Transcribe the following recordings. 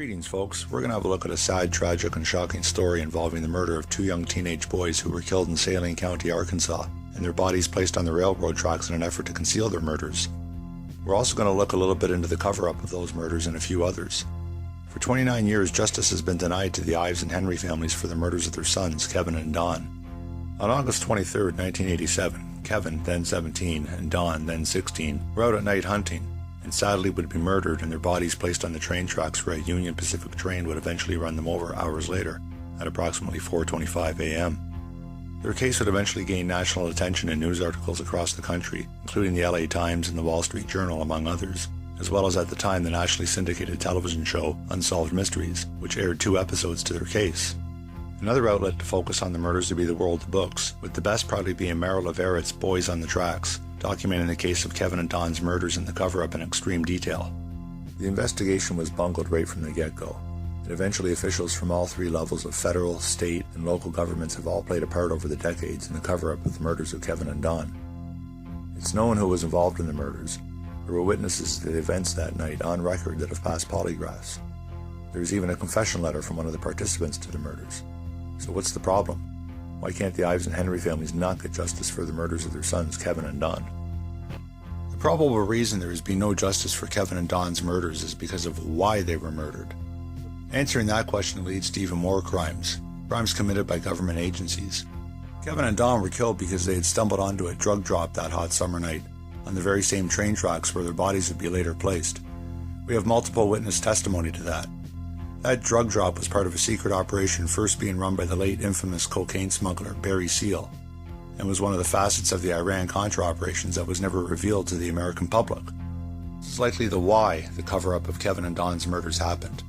Greetings, folks. We're going to have a look at a sad, tragic, and shocking story involving the murder of two young teenage boys who were killed in Sharline County, Arkansas, and their bodies placed on the railroad tracks in an effort to conceal their murders. We're also going to look a little bit into the cover-up of those murders and a few others. For 29 years, justice has been denied to the Ives and Henry families for the murders of their sons, Kevin and Don. On August 23, 1987, Kevin, then 17, and Don, then 16, were out at night hunting, and sadly would be murdered and their bodies placed on the train tracks where a Union Pacific train would eventually run them over hours later, at approximately 4:25 a.m. Their case would eventually gain national attention in news articles across the country, including the LA Times and the Wall Street Journal, among others, as well as at the time the nationally syndicated television show Unsolved Mysteries, which aired 2 episodes to their case. Another outlet to focus on the murders would be the World of Books, with the best probably being Meryl Everett's Boys on the Tracks, documenting the case of Kevin and Don's murders and the cover-up in extreme detail. The investigation was bungled right from the get-go, and eventually officials from all 3 levels of federal, state, and local governments have all played a part over the decades in the cover-up of the murders of Kevin and Don. It's known who was involved in the murders. There were witnesses to the events that night on record that have passed polygraphs. There's even a confession letter from one of the participants to the murders. So what's the problem? Why can't the Ives and Henry families not get justice for the murders of their sons, Kevin and Don? The probable reason there has been no justice for Kevin and Don's murders is because of why they were murdered. Answering that question leads to even more crimes committed by government agencies. Kevin and Don were killed because they had stumbled onto a drug drop that hot summer night, on the very same train tracks where their bodies would be later placed. We have multiple witness testimony to that. That drug drop was part of a secret operation first being run by the late infamous cocaine smuggler Barry Seal, and was one of the facets of the Iran-Contra operations that was never revealed to the American public. This is likely the why the cover-up of Kevin and Don's murders happened,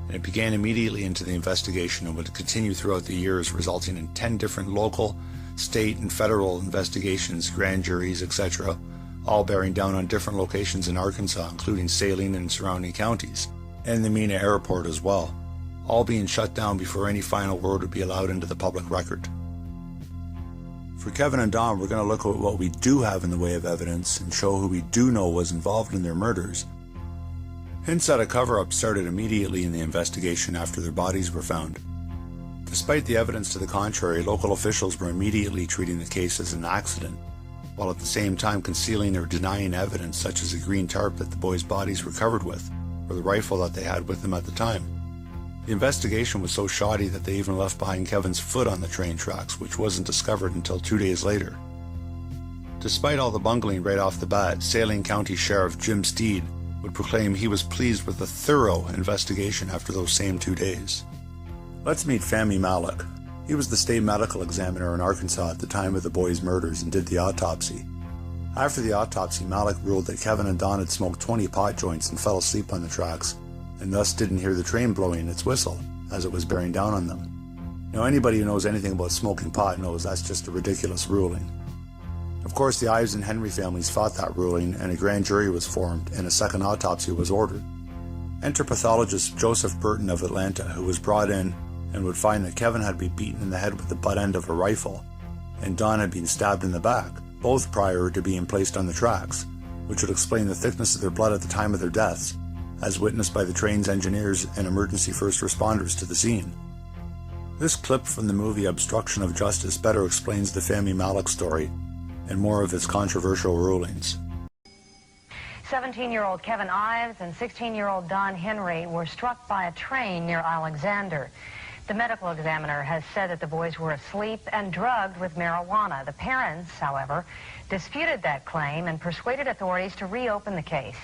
and it began immediately into the investigation and would continue throughout the years, resulting in 10 different local, state, and federal investigations, grand juries, etc., all bearing down on different locations in Arkansas, including Sharline and surrounding counties, and the Mena airport as well, all being shut down before any final word would be allowed into the public record. For Kevin and Don, we're going to look at what we do have in the way of evidence and show who we do know was involved in their murders. Hints at a cover-up started immediately in the investigation after their bodies were found. Despite the evidence to the contrary, local officials were immediately treating the case as an accident, while at the same time concealing or denying evidence such as a green tarp that the boys' bodies were covered with, or the rifle that they had with them at the time. The investigation was so shoddy that they even left behind Kevin's foot on the train tracks, which wasn't discovered until 2 days later. Despite all the bungling right off the bat, Sharline County Sheriff Jim Steed would proclaim he was pleased with the thorough investigation after those same 2 days. Let's meet Fahmy Malek. He was the state medical examiner in Arkansas at the time of the boys' murders and did the autopsy. After the autopsy, Malek ruled that Kevin and Don had smoked 20 pot joints and fell asleep on the tracks, and thus didn't hear the train blowing its whistle as it was bearing down on them. Now, anybody who knows anything about smoking pot knows that's just a ridiculous ruling. Of course, the Ives and Henry families fought that ruling, and a grand jury was formed and a second autopsy was ordered. Enter pathologist Joseph Burton of Atlanta, who was brought in and would find that Kevin had been beaten in the head with the butt end of a rifle, and Don had been stabbed in the back, both prior to being placed on the tracks, which would explain the thickness of their blood at the time of their deaths, as witnessed by the train's engineers and emergency first responders to the scene. This clip from the movie Obstruction of Justice better explains the Fahmy Malek story and more of its controversial rulings. 17-year-old Kevin Ives and 16-year-old Don Henry were struck by a train near Alexander. The medical examiner has said that the boys were asleep and drugged with marijuana. The parents, however, disputed that claim and persuaded authorities to reopen the case.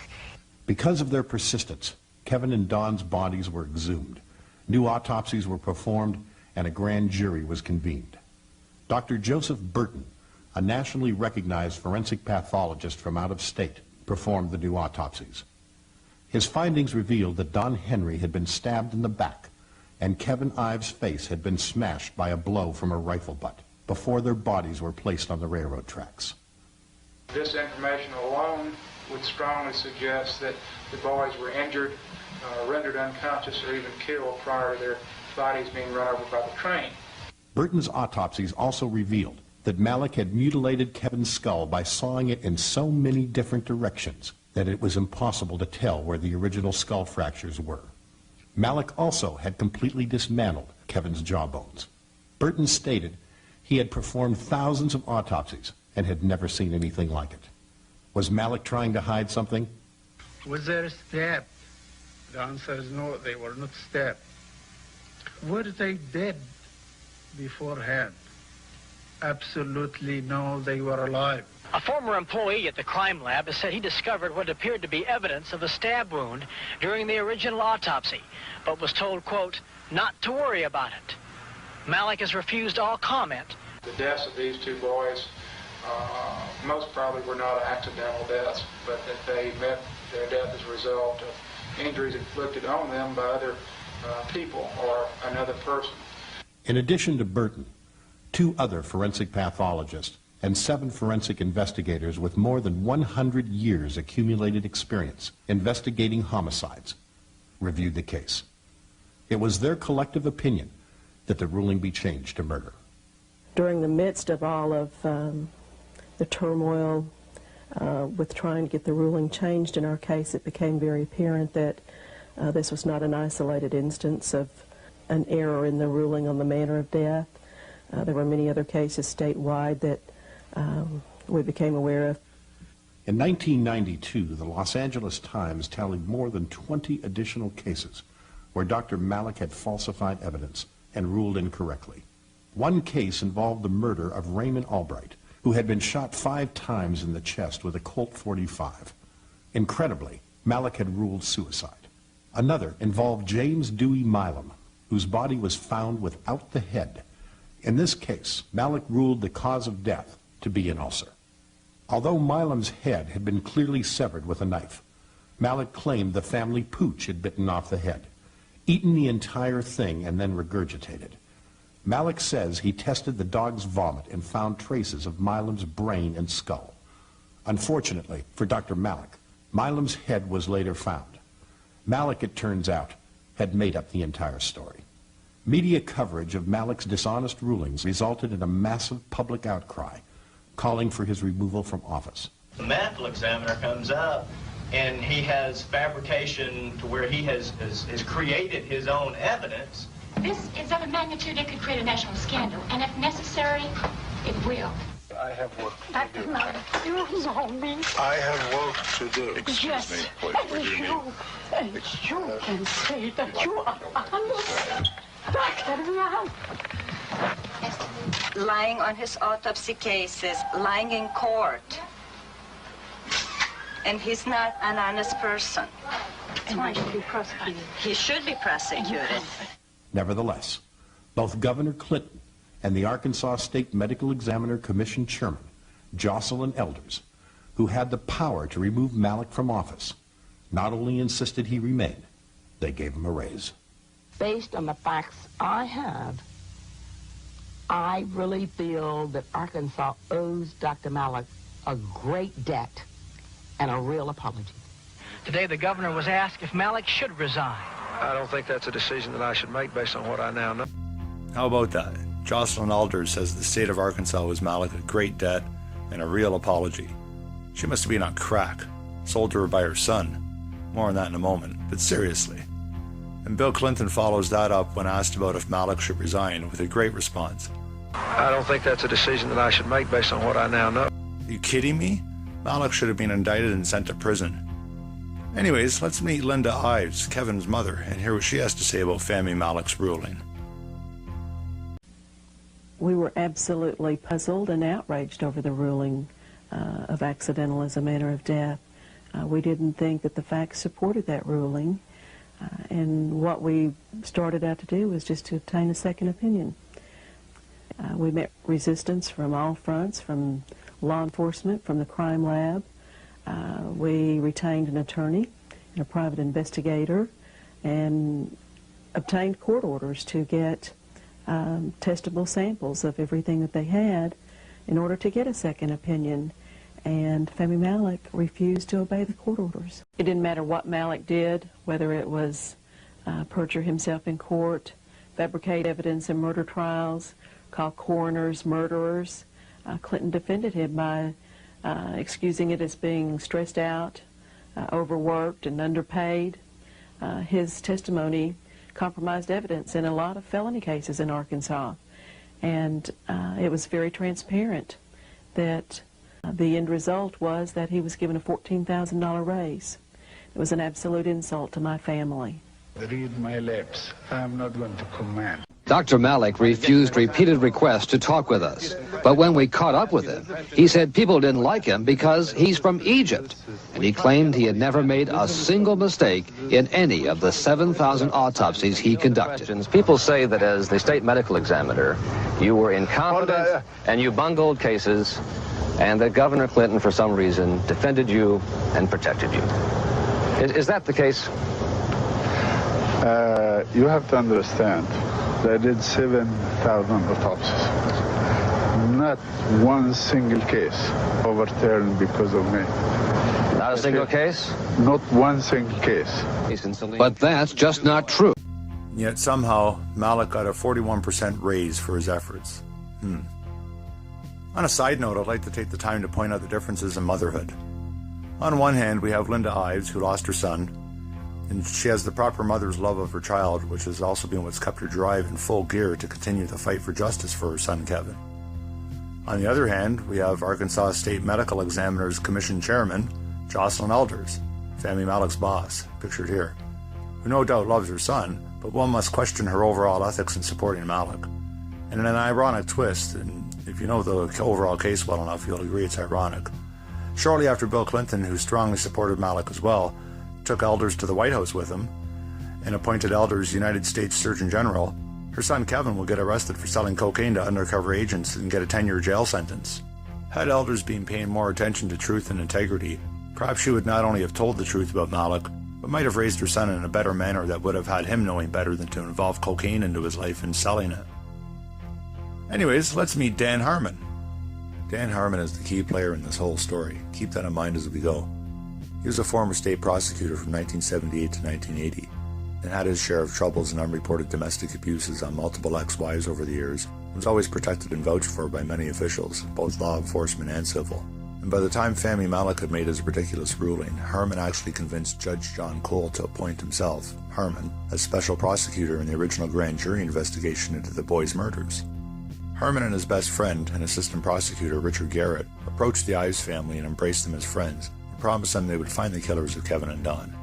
Because of their persistence, Kevin and Don's bodies were exhumed. New autopsies were performed and a grand jury was convened. Dr. Joseph Burton, a nationally recognized forensic pathologist from out of state, performed the new autopsies. His findings revealed that Don Henry had been stabbed in the back and Kevin Ives' face had been smashed by a blow from a rifle butt before their bodies were placed on the railroad tracks. This information alone would strongly suggest that the boys were injured, rendered unconscious, or even killed prior to their bodies being run over by the train. Burton's autopsies also revealed that Malek had mutilated Kevin's skull by sawing it in so many different directions that it was impossible to tell where the original skull fractures were. Malik also had completely dismantled Kevin's jawbones. Burton stated he had performed thousands of autopsies and had never seen anything like it. Was Malik trying to hide something? Was there a stab? The answer is no, they were not stabbed. Were they dead beforehand? Absolutely no, they were alive. A former employee at the crime lab has said he discovered what appeared to be evidence of a stab wound during the original autopsy, but was told, quote, not to worry about it. Malik has refused all comment. The deaths of these two boys most probably were not accidental deaths, but that they met their death as a result of injuries inflicted on them by other people or another person. In addition to Burton, 2 other forensic pathologists and 7 forensic investigators with more than 100 years accumulated experience investigating homicides reviewed the case. It was their collective opinion that the ruling be changed to murder. During the midst of all of the turmoil with trying to get the ruling changed in our case, it became very apparent that this was not an isolated instance of an error in the ruling on the manner of death. There were many other cases statewide that we became aware of. In 1992, the Los Angeles Times tallied more than 20 additional cases where Dr. Malik had falsified evidence and ruled incorrectly. One case involved the murder of Raymond Albright, who had been shot 5 times in the chest with a Colt .45. Incredibly, Malik had ruled suicide. Another involved James Dewey Milam, whose body was found without the head. In this case, Malik ruled the cause of death to be an ulcer. Although Milam's head had been clearly severed with a knife, Malik claimed the family pooch had bitten off the head, eaten the entire thing, and then regurgitated. Malik says he tested the dog's vomit and found traces of Milam's brain and skull. Unfortunately for Dr. Malik, Milam's head was later found. Malik, it turns out, had made up the entire story. Media coverage of Malik's dishonest rulings resulted in a massive public outcry, calling for his removal from office. The medical examiner comes up and he has fabrication to where he has created his own evidence. This is of a magnitude that could create a national scandal, and if necessary, it will. I have work to Dr. do. Malik, you know me. I have work to do. Yes, and you can say that you are honest. Dr. Malik. Lying on his autopsy cases, lying in court. And he's not an honest person. That's why he should be prosecuted. He should be prosecuted. Nevertheless, both Governor Clinton and the Arkansas State Medical Examiner Commission Chairman, Jocelyn Elders, who had the power to remove Malik from office, not only insisted he remain, they gave him a raise. Based on the facts I have, I really feel that Arkansas owes Dr. Malik a great debt and a real apology. Today, the governor was asked if Malik should resign. I don't think that's a decision that I should make based on what I now know. How about that? Jocelyn Alders says the state of Arkansas owes Malik a great debt and a real apology. She must have been on crack, sold to her by her son. More on that in a moment, but seriously. And Bill Clinton follows that up when asked about if Malik should resign with a great response. I don't think that's a decision that I should make based on what I now know. Are you kidding me? Malik should have been indicted and sent to prison. Anyways, let's meet Linda Ives, Kevin's mother, and hear what she has to say about Fami Malik's ruling. We were absolutely puzzled and outraged over the ruling of accidental as a manner of death. We didn't think that the facts supported that ruling, and what we started out to do was just to obtain a second opinion. We met resistance from all fronts, from law enforcement, from the crime lab. We retained an attorney and a private investigator and obtained court orders to get testable samples of everything that they had in order to get a second opinion. And Fami Malik refused to obey the court orders. It didn't matter what Malik did, whether it was perjure himself in court, fabricate evidence in murder trials, call coroners murderers. Clinton defended him by excusing it as being stressed out, overworked, and underpaid. His testimony compromised evidence in a lot of felony cases in Arkansas, and it was very transparent that the end result was that he was given a $14,000 raise. It was an absolute insult to my family. Read my lips. I'm not going to comment. Dr. Malik refused repeated requests to talk with us. But when we caught up with him, he said people didn't like him because he's from Egypt. And he claimed he had never made a single mistake in any of the 7,000 autopsies he conducted. People say that as the state medical examiner, you were incompetent and you bungled cases, and that Governor Clinton, for some reason, defended you and protected you. Is that the case? You have to understand, they did 7,000 autopsies. Not one single case overturned because of me. Not a single case? Not one single case. But that's just not true. Yet somehow, Malik got a 41% raise for his efforts. On a side note, I'd like to take the time to point out the differences in motherhood. On one hand, we have Linda Ives, who lost her son, and she has the proper mother's love of her child, which has also been what's kept her drive in full gear to continue the fight for justice for her son, Kevin. On the other hand, we have Arkansas State Medical Examiner's Commission Chairman, Jocelyn Elders, Fahmy Malik's boss, pictured here, who no doubt loves her son, but one must question her overall ethics in supporting Malik. And in an ironic twist, and if you know the overall case well enough, you'll agree it's ironic. Shortly after Bill Clinton, who strongly supported Malik as well, took Elders to the White House with him and appointed Elders United States Surgeon General, her son Kevin will get arrested for selling cocaine to undercover agents and get a 10-year jail sentence. Had Elders been paying more attention to truth and integrity, perhaps she would not only have told the truth about Malik, but might have raised her son in a better manner that would have had him knowing better than to involve cocaine into his life and selling it. Anyways, let's meet Dan Harmon. Dan Harmon is the key player in this whole story. Keep that in mind as we go. He was a former state prosecutor from 1978 to 1980 and had his share of troubles and unreported domestic abuses on multiple ex-wives over the years and was always protected and vouched for by many officials, both law enforcement and civil. And by the time Fahmy Malik had made his ridiculous ruling, Harmon actually convinced Judge John Cole to appoint himself, Harmon, as special prosecutor in the original grand jury investigation into the boys' murders. Harmon and his best friend and assistant prosecutor Richard Garrett approached the Ives family and embraced them as friends, promised them they would find the killers of Kevin and Don.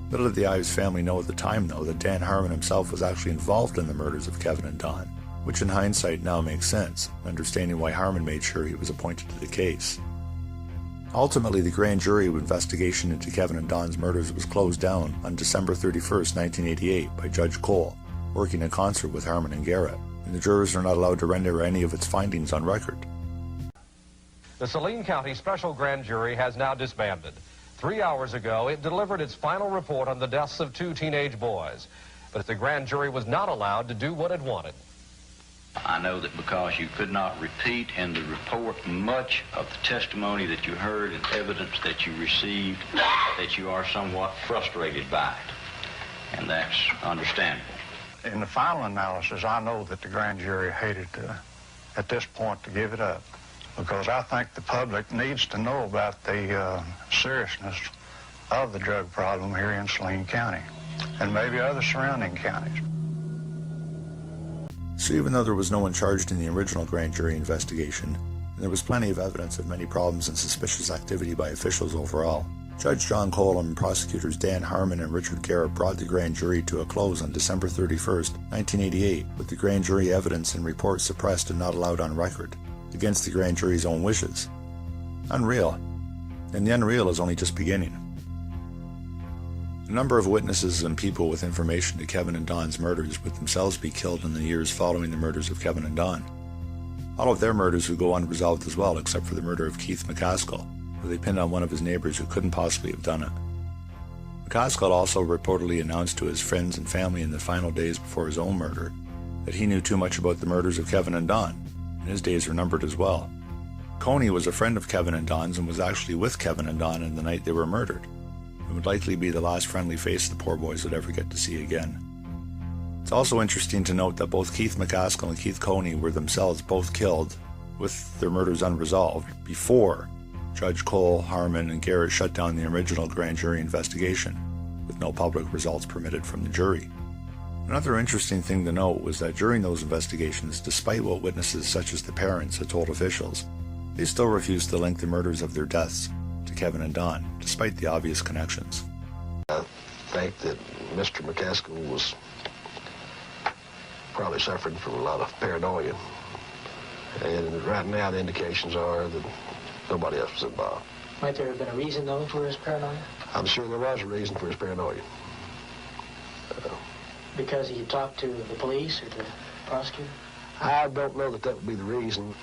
Little did the Ives family know at the time, though, that Dan Harmon himself was actually involved in the murders of Kevin and Don, which in hindsight now makes sense, understanding why Harmon made sure he was appointed to the case. Ultimately, the grand jury investigation into Kevin and Don's murders was closed down on December 31st, 1988 by Judge Cole, working in concert with Harmon and Garrett, and the jurors are not allowed to render any of its findings on record. The Saline County Special Grand Jury has now disbanded. 3 hours ago, it delivered its final report on the deaths of 2 teenage boys. But the grand jury was not allowed to do what it wanted. I know that because you could not repeat in the report much of the testimony that you heard and evidence that you received, that you are somewhat frustrated by it. And that's understandable. In the final analysis, I know that the grand jury hated at this point to give it up, because I think the public needs to know about the seriousness of the drug problem here in Saline County and maybe other surrounding counties. So even though there was no one charged in the original grand jury investigation, and there was plenty of evidence of many problems and suspicious activity by officials overall, Judge John Cole and prosecutors Dan Harmon and Richard Garrett brought the grand jury to a close on December 31st, 1988, with the grand jury evidence and reports suppressed and not allowed on record, against the grand jury's own wishes. Unreal. And the unreal is only just beginning. A number of witnesses and people with information to Kevin and Don's murders would themselves be killed in the years following the murders of Kevin and Don. All of their murders would go unresolved as well, except for the murder of Keith McCaskill, where they pinned on one of his neighbors who couldn't possibly have done it. McCaskill also reportedly announced to his friends and family in the final days before his own murder that he knew too much about the murders of Kevin and Don, and his days were numbered as well. Coney was a friend of Kevin and Don's and was actually with Kevin and Don in the night they were murdered, and would likely be the last friendly face the poor boys would ever get to see again. It's also interesting to note that both Keith McCaskill and Keith Coney were themselves both killed with their murders unresolved before Judge Cole, Harmon, and Garrett shut down the original grand jury investigation, with no public results permitted from the jury. Another interesting thing to note was that during those investigations, despite what witnesses such as the parents had told officials, they still refused to link the murders of their deaths to Kevin and Don, despite the obvious connections. I think that Mr. McCaskill was probably suffering from a lot of paranoia. And right now the indications are that nobody else was involved. Might there have been a reason, though, for his paranoia? I'm sure there was a reason for his paranoia. Because he had talked to the police or the prosecutor? I don't know that that would be the reason.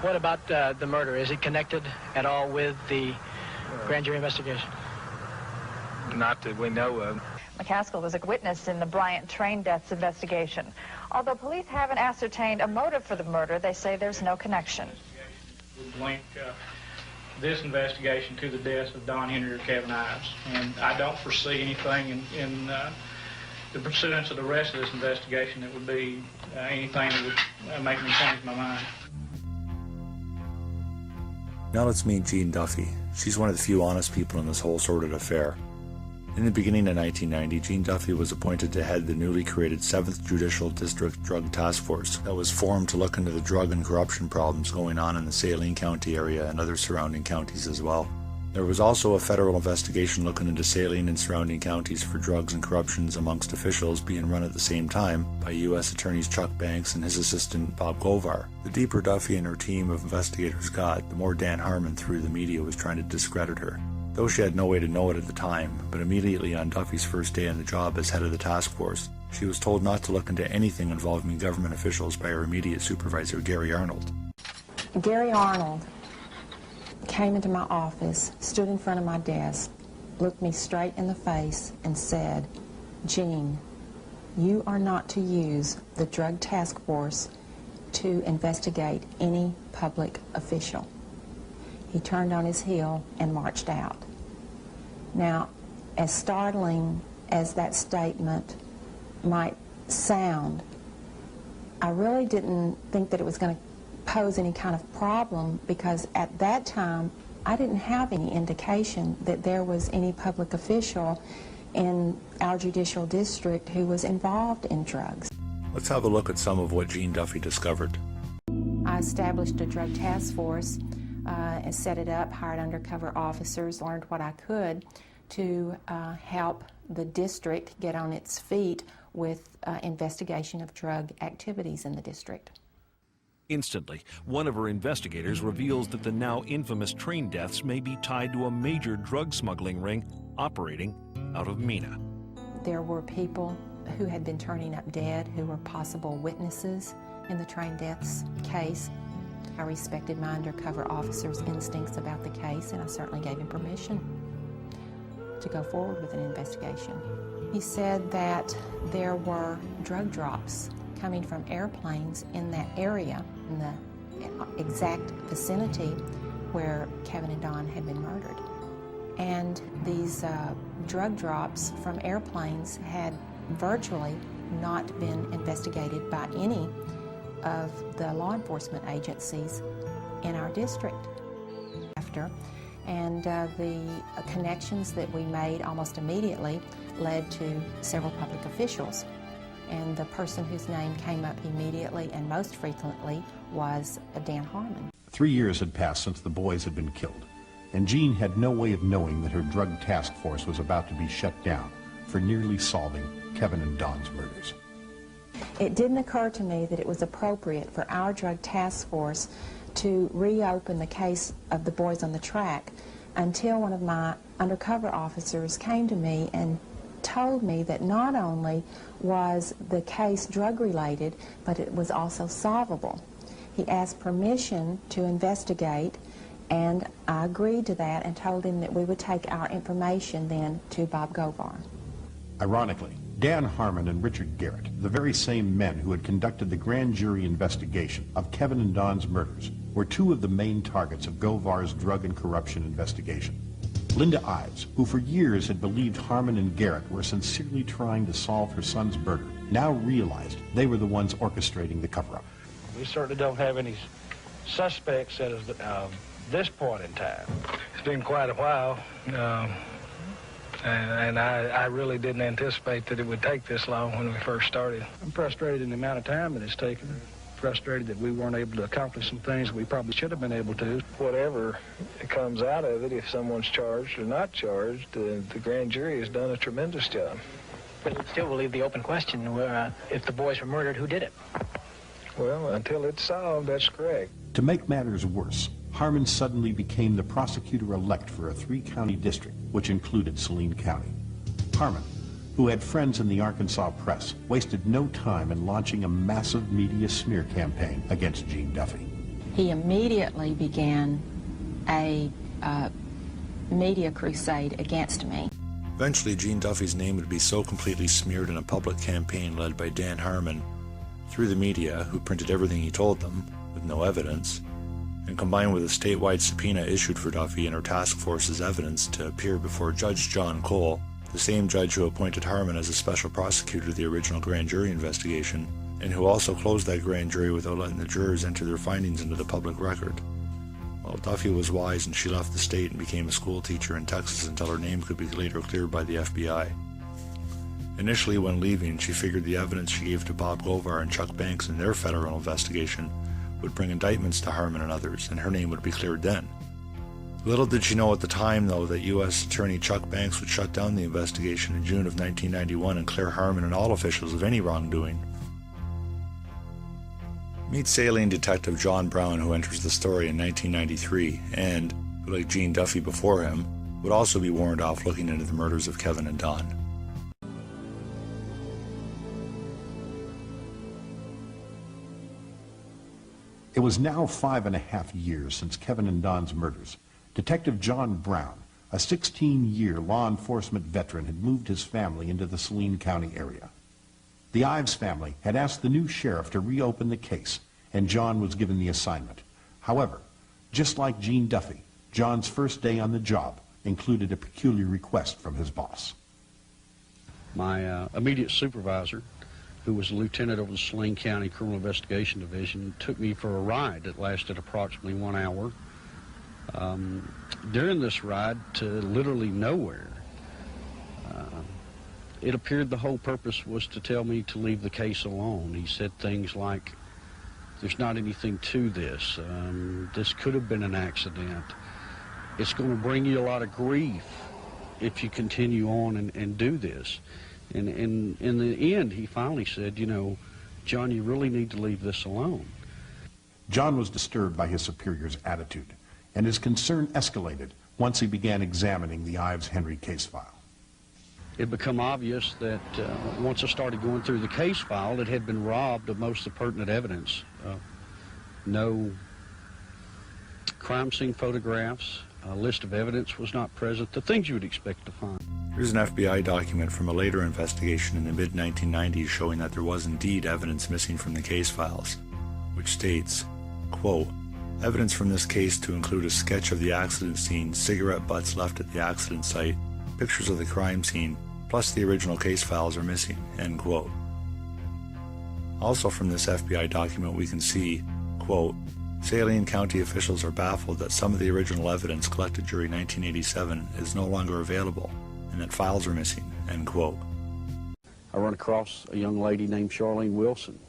What about the murder? Is it connected at all with the grand jury investigation? Not that we know of. McCaskill was a witness in the Bryant train deaths investigation. Although police haven't ascertained a motive for the murder, they say there's no connection. We link this investigation to the deaths of Don Henry or Kevin Ives, and I don't foresee anything in the pursuance of the rest of this investigation that would be anything that would make me change my mind. Now let's meet Jean Duffy. She's one of the few honest people in this whole sordid affair. In the beginning of 1990, Jean Duffy was appointed to head the newly created 7th Judicial District Drug Task Force that was formed to look into the drug and corruption problems going on in the Saline County area and other surrounding counties as well. There was also a federal investigation looking into Saline and surrounding counties for drugs and corruptions amongst officials being run at the same time by U.S. Attorneys Chuck Banks and his assistant Bob Govar. The deeper Duffy and her team of investigators got, the more Dan Harmon through the media was trying to discredit her. Though she had no way to know it at the time, but immediately on Duffy's first day on the job as head of the task force, she was told not to look into anything involving government officials by her immediate supervisor, Gary Arnold. Gary Arnold came into my office, stood in front of my desk, looked me straight in the face, and said, "Jean, you are not to use the Drug Task Force to investigate any public official." He turned on his heel and marched out. Now, as startling as that statement might sound, I really didn't think that it was going to pose any kind of problem, because at that time I didn't have any indication that there was any public official in our judicial district who was involved in drugs. Let's have a look at some of what Jean Duffy discovered. I established a drug task force and set it up, hired undercover officers, learned what I could to help the district get on its feet with investigation of drug activities in the district. Instantly, one of her investigators reveals that the now infamous train deaths may be tied to a major drug smuggling ring operating out of Mena. There were people who had been turning up dead who were possible witnesses in the train deaths case. I respected my undercover officer's instincts about the case, and I certainly gave him permission to go forward with an investigation. He said that there were drug drops coming from airplanes in that area, in the exact vicinity where Kevin and Don had been murdered. And these drug drops from airplanes had virtually not been investigated by any of the law enforcement agencies in our district. And the connections that we made almost immediately led to several public officials. And the person whose name came up immediately and most frequently was Dan Harmon. 3 years had passed since the boys had been killed, and Jean had no way of knowing that her drug task force was about to be shut down for nearly solving Kevin and Don's murders. It didn't occur to me that it was appropriate for our drug task force to reopen the case of the boys on the track until one of my undercover officers came to me and told me that not only was the case drug-related, but it was also solvable. He asked permission to investigate, and I agreed to that and told him that we would take our information then to Bob Govar. Ironically, Dan Harmon and Richard Garrett, the very same men who had conducted the grand jury investigation of Kevin and Don's murders, were two of the main targets of Govar's drug and corruption investigation. Linda Ives, who for years had believed Harmon and Garrett were sincerely trying to solve her son's murder, now realized they were the ones orchestrating the cover-up. We certainly don't have any suspects at this point in time. It's been quite a while And I really didn't anticipate that it would take this long when we first started. I'm frustrated in the amount of time that it's taken. Frustrated that we weren't able to accomplish some things we probably should have been able to. Whatever comes out of it, if someone's charged or not charged, the grand jury has done a tremendous job. But it still will leave the open question, if the boys were murdered, who did it? Well, until it's solved, that's correct. To make matters worse, Harmon suddenly became the prosecutor-elect for a 3-county district, which included Saline County. Harmon, who had friends in the Arkansas press, wasted no time in launching a massive media smear campaign against Gene Duffy. He immediately began a media crusade against me. Eventually, Gene Duffy's name would be so completely smeared in a public campaign led by Dan Harmon through the media, who printed everything he told them, with no evidence, and combined with a statewide subpoena issued for Duffy and her task force's evidence to appear before Judge John Cole, the same judge who appointed Harmon as a special prosecutor to the original grand jury investigation, and who also closed that grand jury without letting the jurors enter their findings into the public record. Well, Duffy was wise and she left the state and became a school teacher in Texas until her name could be later cleared by the FBI. Initially, when leaving, she figured the evidence she gave to Bob Govar and Chuck Banks in their federal investigation would bring indictments to Harmon and others, and her name would be cleared then. Little did she know at the time, though, that U.S. Attorney Chuck Banks would shut down the investigation in June of 1991 and clear Harmon and all officials of any wrongdoing. Meet saline detective John Brown, who enters the story in 1993, and, who, like Gene Duffy before him, would also be warned off looking into the murders of Kevin and Don. It was now 5.5 years since Kevin and Don's murders. Detective John Brown, a 16-year law enforcement veteran, had moved his family into the Saline County area. The Ives family had asked the new sheriff to reopen the case, and John was given the assignment. However, just like Gene Duffy, John's first day on the job included a peculiar request from his boss. My immediate supervisor, who was a lieutenant over the Saline County Criminal Investigation Division, took me for a ride that lasted approximately 1 hour. During this ride to literally nowhere, it appeared the whole purpose was to tell me to leave the case alone. He said things like, there's not anything to this. This could have been an accident. It's going to bring you a lot of grief if you continue on and do this. And in the end, he finally said, you know, John, you really need to leave this alone. John was disturbed by his superior's attitude, and his concern escalated once he began examining the Ives-Henry case file. It became obvious that once I started going through the case file, it had been robbed of most of the pertinent evidence. No crime scene photographs, a list of evidence was not present, the things you would expect to find. Here's an FBI document from a later investigation in the mid-1990s showing that there was indeed evidence missing from the case files, which states, quote, evidence from this case to include a sketch of the accident scene, cigarette butts left at the accident site, pictures of the crime scene, plus the original case files are missing, end quote. Also from this FBI document we can see, quote, Saline County officials are baffled that some of the original evidence collected during 1987 is no longer available, and that files are missing, end quote. I run across a young lady named Sharline Wilson,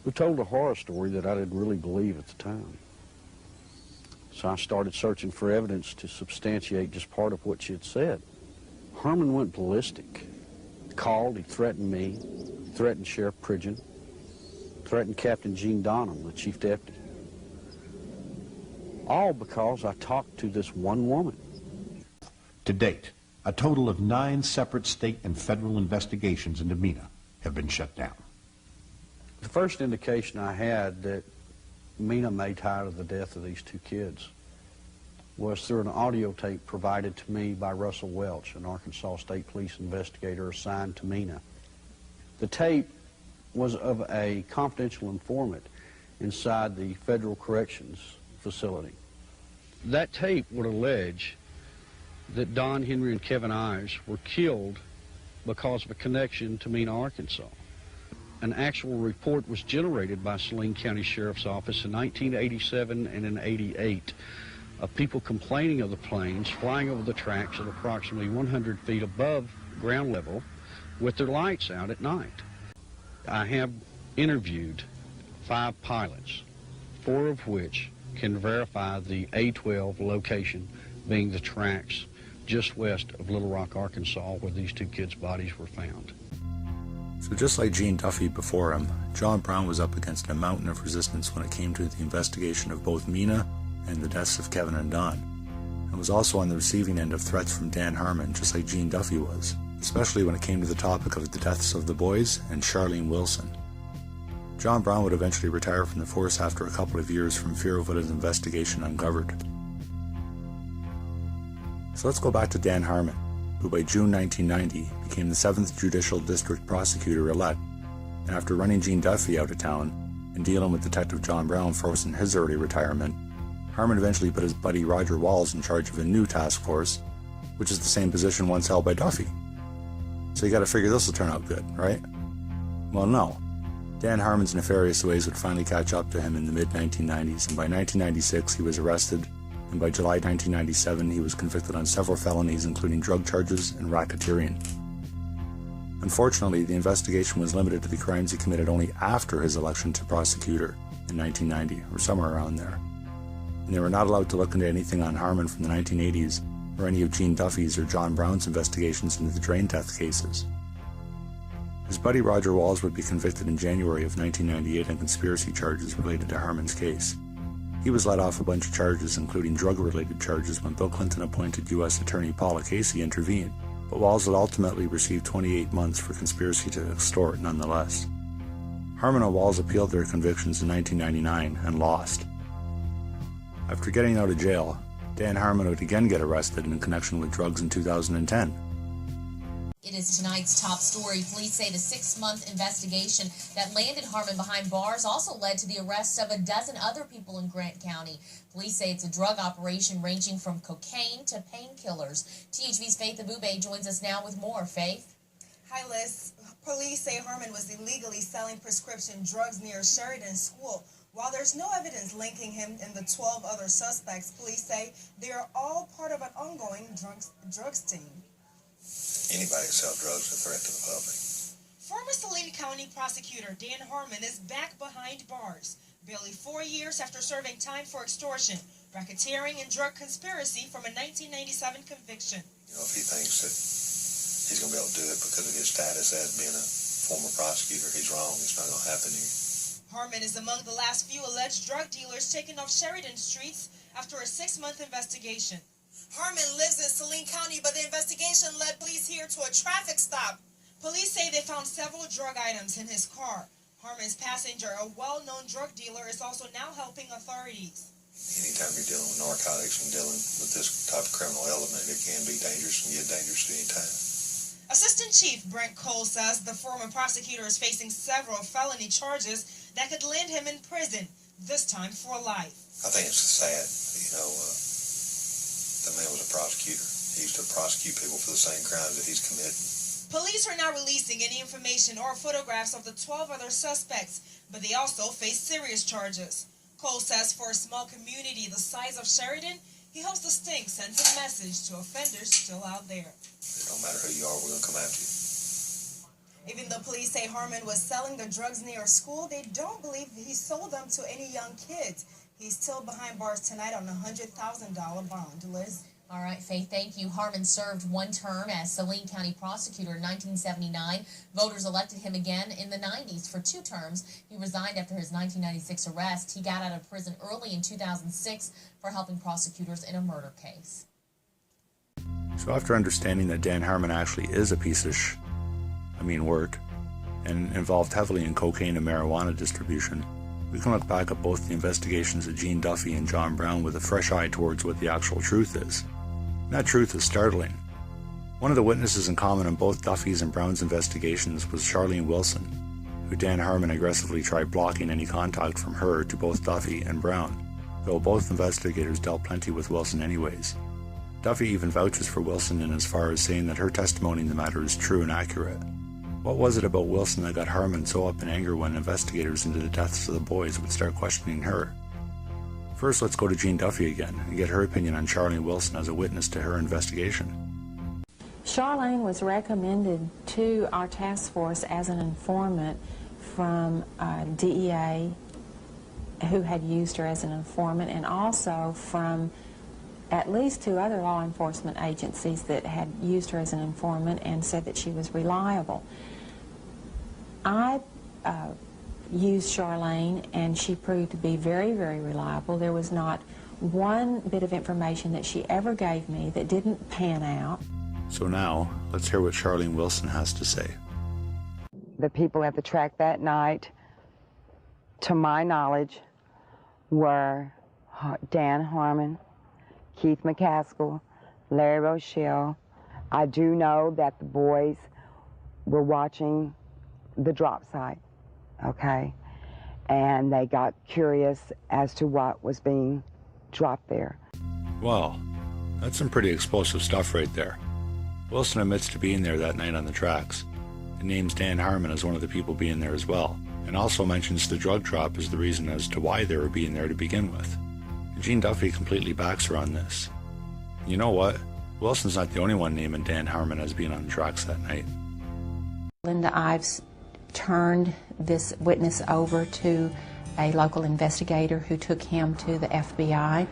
who told a horror story that I didn't really believe at the time. So I started searching for evidence to substantiate just part of what she had said. Harmon went ballistic. He called, he threatened me, threatened Sheriff Pridgeon, threatened Captain Gene Donham, the chief deputy. All because I talked to this one woman. To date, a total of 9 separate state and federal investigations into Mina have been shut down. The first indication I had that Mina made tired of the death of these 2 kids was through an audio tape provided to me by Russell Welch, an Arkansas State Police investigator assigned to Mina. The tape was of a confidential informant inside the Federal Corrections Facility. That tape would allege that Don Henry and Kevin Ives were killed because of a connection to Mina, Arkansas. An actual report was generated by Saline County Sheriff's Office in 1987 and in 88 of people complaining of the planes flying over the tracks at approximately 100 feet above ground level with their lights out at night. I have interviewed 5 pilots, 4 of which can verify the A-12 location being the tracks just west of Little Rock, Arkansas, where these 2 kids' bodies were found. So just like Gene Duffy before him, John Brown was up against a mountain of resistance when it came to the investigation of both Mina and the deaths of Kevin and Don, and was also on the receiving end of threats from Dan Harmon, just like Gene Duffy was, especially when it came to the topic of the deaths of the boys and Sharline Wilson. John Brown would eventually retire from the force after a couple of years from fear of what his investigation uncovered. So let's go back to Dan Harmon, who by June 1990 became the 7th Judicial District Prosecutor-elect, and after running Gene Duffy out of town and dealing with Detective John Brown forcing his early retirement, Harmon eventually put his buddy Roger Walls in charge of a new task force, which is the same position once held by Duffy. So you gotta figure this will turn out good, right? Well, no. Dan Harmon's nefarious ways would finally catch up to him in the mid-1990s, and by 1996 he was arrested, and by July 1997 he was convicted on several felonies including drug charges and racketeering. Unfortunately, the investigation was limited to the crimes he committed only after his election to prosecutor in 1990, or somewhere around there. And they were not allowed to look into anything on Harmon from the 1980s, or any of Gene Duffy's or John Brown's investigations into the drain death cases. His buddy Roger Walls would be convicted in January of 1998 on conspiracy charges related to Harmon's case. He was let off a bunch of charges, including drug-related charges, when Bill Clinton appointed U.S. Attorney Paula Casey intervened, but Walls would ultimately receive 28 months for conspiracy to extort nonetheless. Harmon and Walls appealed their convictions in 1999 and lost. After getting out of jail, Dan Harmon would again get arrested in connection with drugs in 2010. It is tonight's top story. Police say the 6-month investigation that landed Harmon behind bars also led to the arrest of a dozen other people in Grant County. Police say it's a drug operation ranging from cocaine to painkillers. THV's Faith Abube joins us now with more. Faith? Hi, Liz. Police say Harmon was illegally selling prescription drugs near Sheridan School. While there's no evidence linking him and the 12 other suspects, police say they are all part of an ongoing drugs team. Anybody who sells drugs is a threat to the public. Former Saline County Prosecutor Dan Harmon is back behind bars, barely 4 years after serving time for extortion, racketeering, and drug conspiracy from a 1997 conviction. You know, if he thinks that he's going to be able to do it because of his status as being a former prosecutor, he's wrong. It's not going to happen here. Harmon is among the last few alleged drug dealers taken off Sheridan streets after a 6-month investigation. Harmon lives in Saline County, but the investigation led police here to a traffic stop. Police say they found several drug items in his car. Harmon's passenger, a well-known drug dealer, is also now helping authorities. Anytime you're dealing with narcotics and dealing with this type of criminal element, it can be dangerous and get dangerous at any time. Assistant Chief Brent Cole says the former prosecutor is facing several felony charges that could land him in prison, this time for life. I think it's sad. You know, the man was a prosecutor. He used to prosecute people for the same crimes that he's committed. Police are not releasing any information or photographs of the 12 other suspects, but they also face serious charges. Cole says for a small community the size of Sheridan, he hopes the sting sends a message to offenders still out there. It don't matter who you are, we're going to come after you. Even though police say Harmon was selling the drugs near a school, they don't believe he sold them to any young kids. He's still behind bars tonight on a $100,000 bond. Liz? All right, Faith, thank you. Harmon served 1 term as Saline County Prosecutor in 1979. Voters elected him again in the 90s for 2 terms. He resigned after his 1996 arrest. He got out of prison early in 2006 for helping prosecutors in a murder case. So after understanding that Dan Harmon actually is a piece of work, and involved heavily in cocaine and marijuana distribution, we can look back at both the investigations of Gene Duffy and John Brown with a fresh eye towards what the actual truth is. And that truth is startling. One of the witnesses in common in both Duffy's and Brown's investigations was Sharline Wilson, who Dan Harmon aggressively tried blocking any contact from her to both Duffy and Brown, though both investigators dealt plenty with Wilson anyways. Duffy even vouches for Wilson in as far as saying that her testimony in the matter is true and accurate. What was it about Wilson that got Harmon so up in anger when investigators into the deaths of the boys would start questioning her? First, let's go to Jean Duffy again and get her opinion on Sharline Wilson as a witness to her investigation. Sharline was recommended to our task force as an informant from DEA, who had used her as an informant, and also from at least 2 other law enforcement agencies that had used her as an informant and said that she was reliable. I used Sharline, and she proved to be very, very reliable. There was not one bit of information that she ever gave me that didn't pan out. So now, let's hear what Sharline Wilson has to say. The people at the track that night, to my knowledge, were Dan Harmon, Keith McCaskill, Larry Rochelle. I do know that the boys were watching the drop site, okay? And they got curious as to what was being dropped there. Wow, that's some pretty explosive stuff right there. Wilson admits to being there that night on the tracks, and names Dan Harmon as one of the people being there as well, and also mentions the drug drop as the reason as to why they were being there to begin with. And Jean Duffy completely backs her on this. You know what? Wilson's not the only one naming Dan Harmon as being on the tracks that night. Linda Ives turned this witness over to a local investigator who took him to the FBI.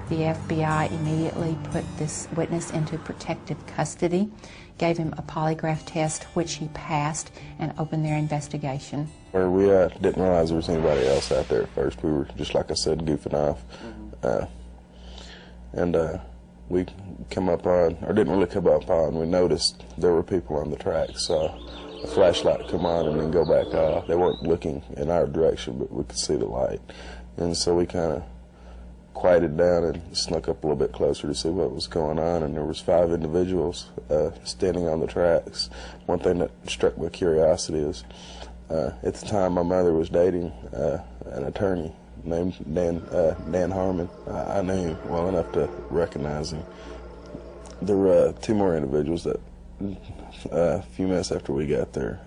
The FBI immediately put this witness into protective custody, gave him a polygraph test, which he passed, and opened their investigation. We didn't realize there was anybody else out there at first. We were, just like I said, goofing off. We come up on, or didn't really come up on, we noticed there were people on the track, saw a flashlight come on and then go back off. They weren't looking in our direction, but we could see the light. And so we kind of quieted down and snuck up a little bit closer to see what was going on, and there was 5 individuals standing on the tracks. One thing that struck my curiosity is, at the time my mother was dating an attorney named Dan Harmon. I knew him well enough to recognize him. There were 2 more individuals that a few minutes after we got there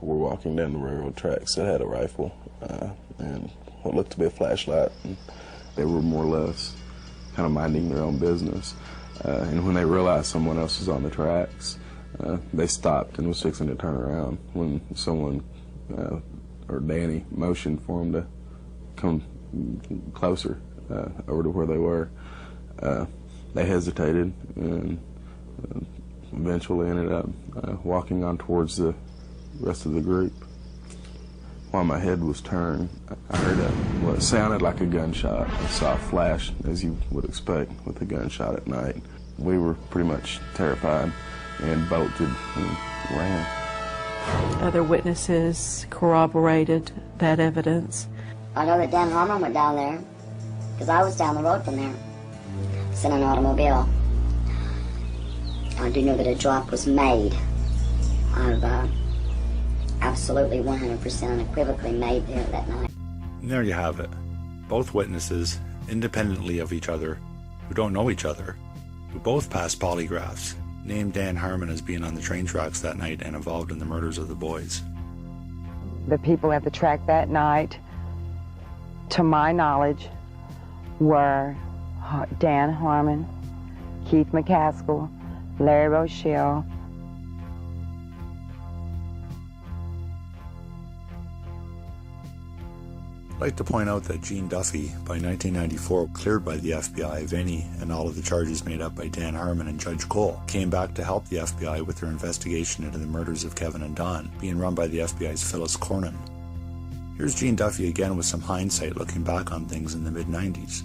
were walking down the railroad tracks that had a rifle and what looked to be a flashlight. And they were more or less kind of minding their own business. And when they realized someone else was on the tracks, they stopped and was fixing to turn around when someone, or Danny, motioned for them to come closer over to where they were. They hesitated and eventually ended up walking on towards the rest of the group. While my head was turned, I heard what sounded like a gunshot. I saw a flash, as you would expect with a gunshot at night. We were pretty much terrified and bolted and ran. Other witnesses corroborated that evidence. I know that Dan Harmon went down there because I was down the road from there. It's in an automobile. I do know that a drop was made. I've absolutely 100% unequivocally made there that night. And there you have it. Both witnesses, independently of each other, who don't know each other, who both passed polygraphs, named Dan Harmon as being on the train tracks that night and involved in the murders of the boys. The people at the track that night, to my knowledge, were Dan Harmon, Keith McCaskill, Larry Rochelle. I'd like to point out that Jean Duffy, by 1994, cleared by the FBI of any and all of the charges made up by Dan Harmon and Judge Cole, came back to help the FBI with their investigation into the murders of Kevin and Don, being run by the FBI's Phyllis Cornyn. Here's Jean Duffy again with some hindsight looking back on things in the mid-90s.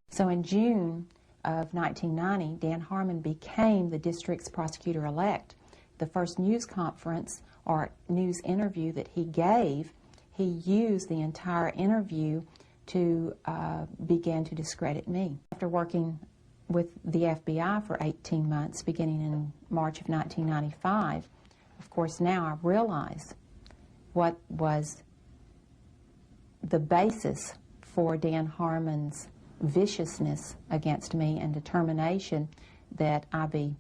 So in June of 1990, Dan Harmon became the district's prosecutor-elect. The first news conference or news interview that he gave, he used the entire interview to begin to discredit me. After working with the FBI for 18 months, beginning in March of 1995, of course now I realize what was the basis for Dan Harmon's viciousness against me and determination that I be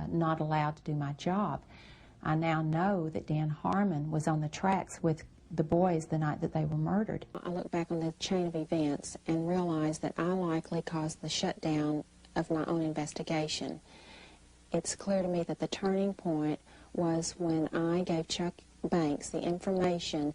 not allowed to do my job. I now know that Dan Harmon was on the tracks with the boys the night that they were murdered. I look back on the chain of events and realize that I likely caused the shutdown of my own investigation. It's clear to me that the turning point was when I gave Chuck Banks the information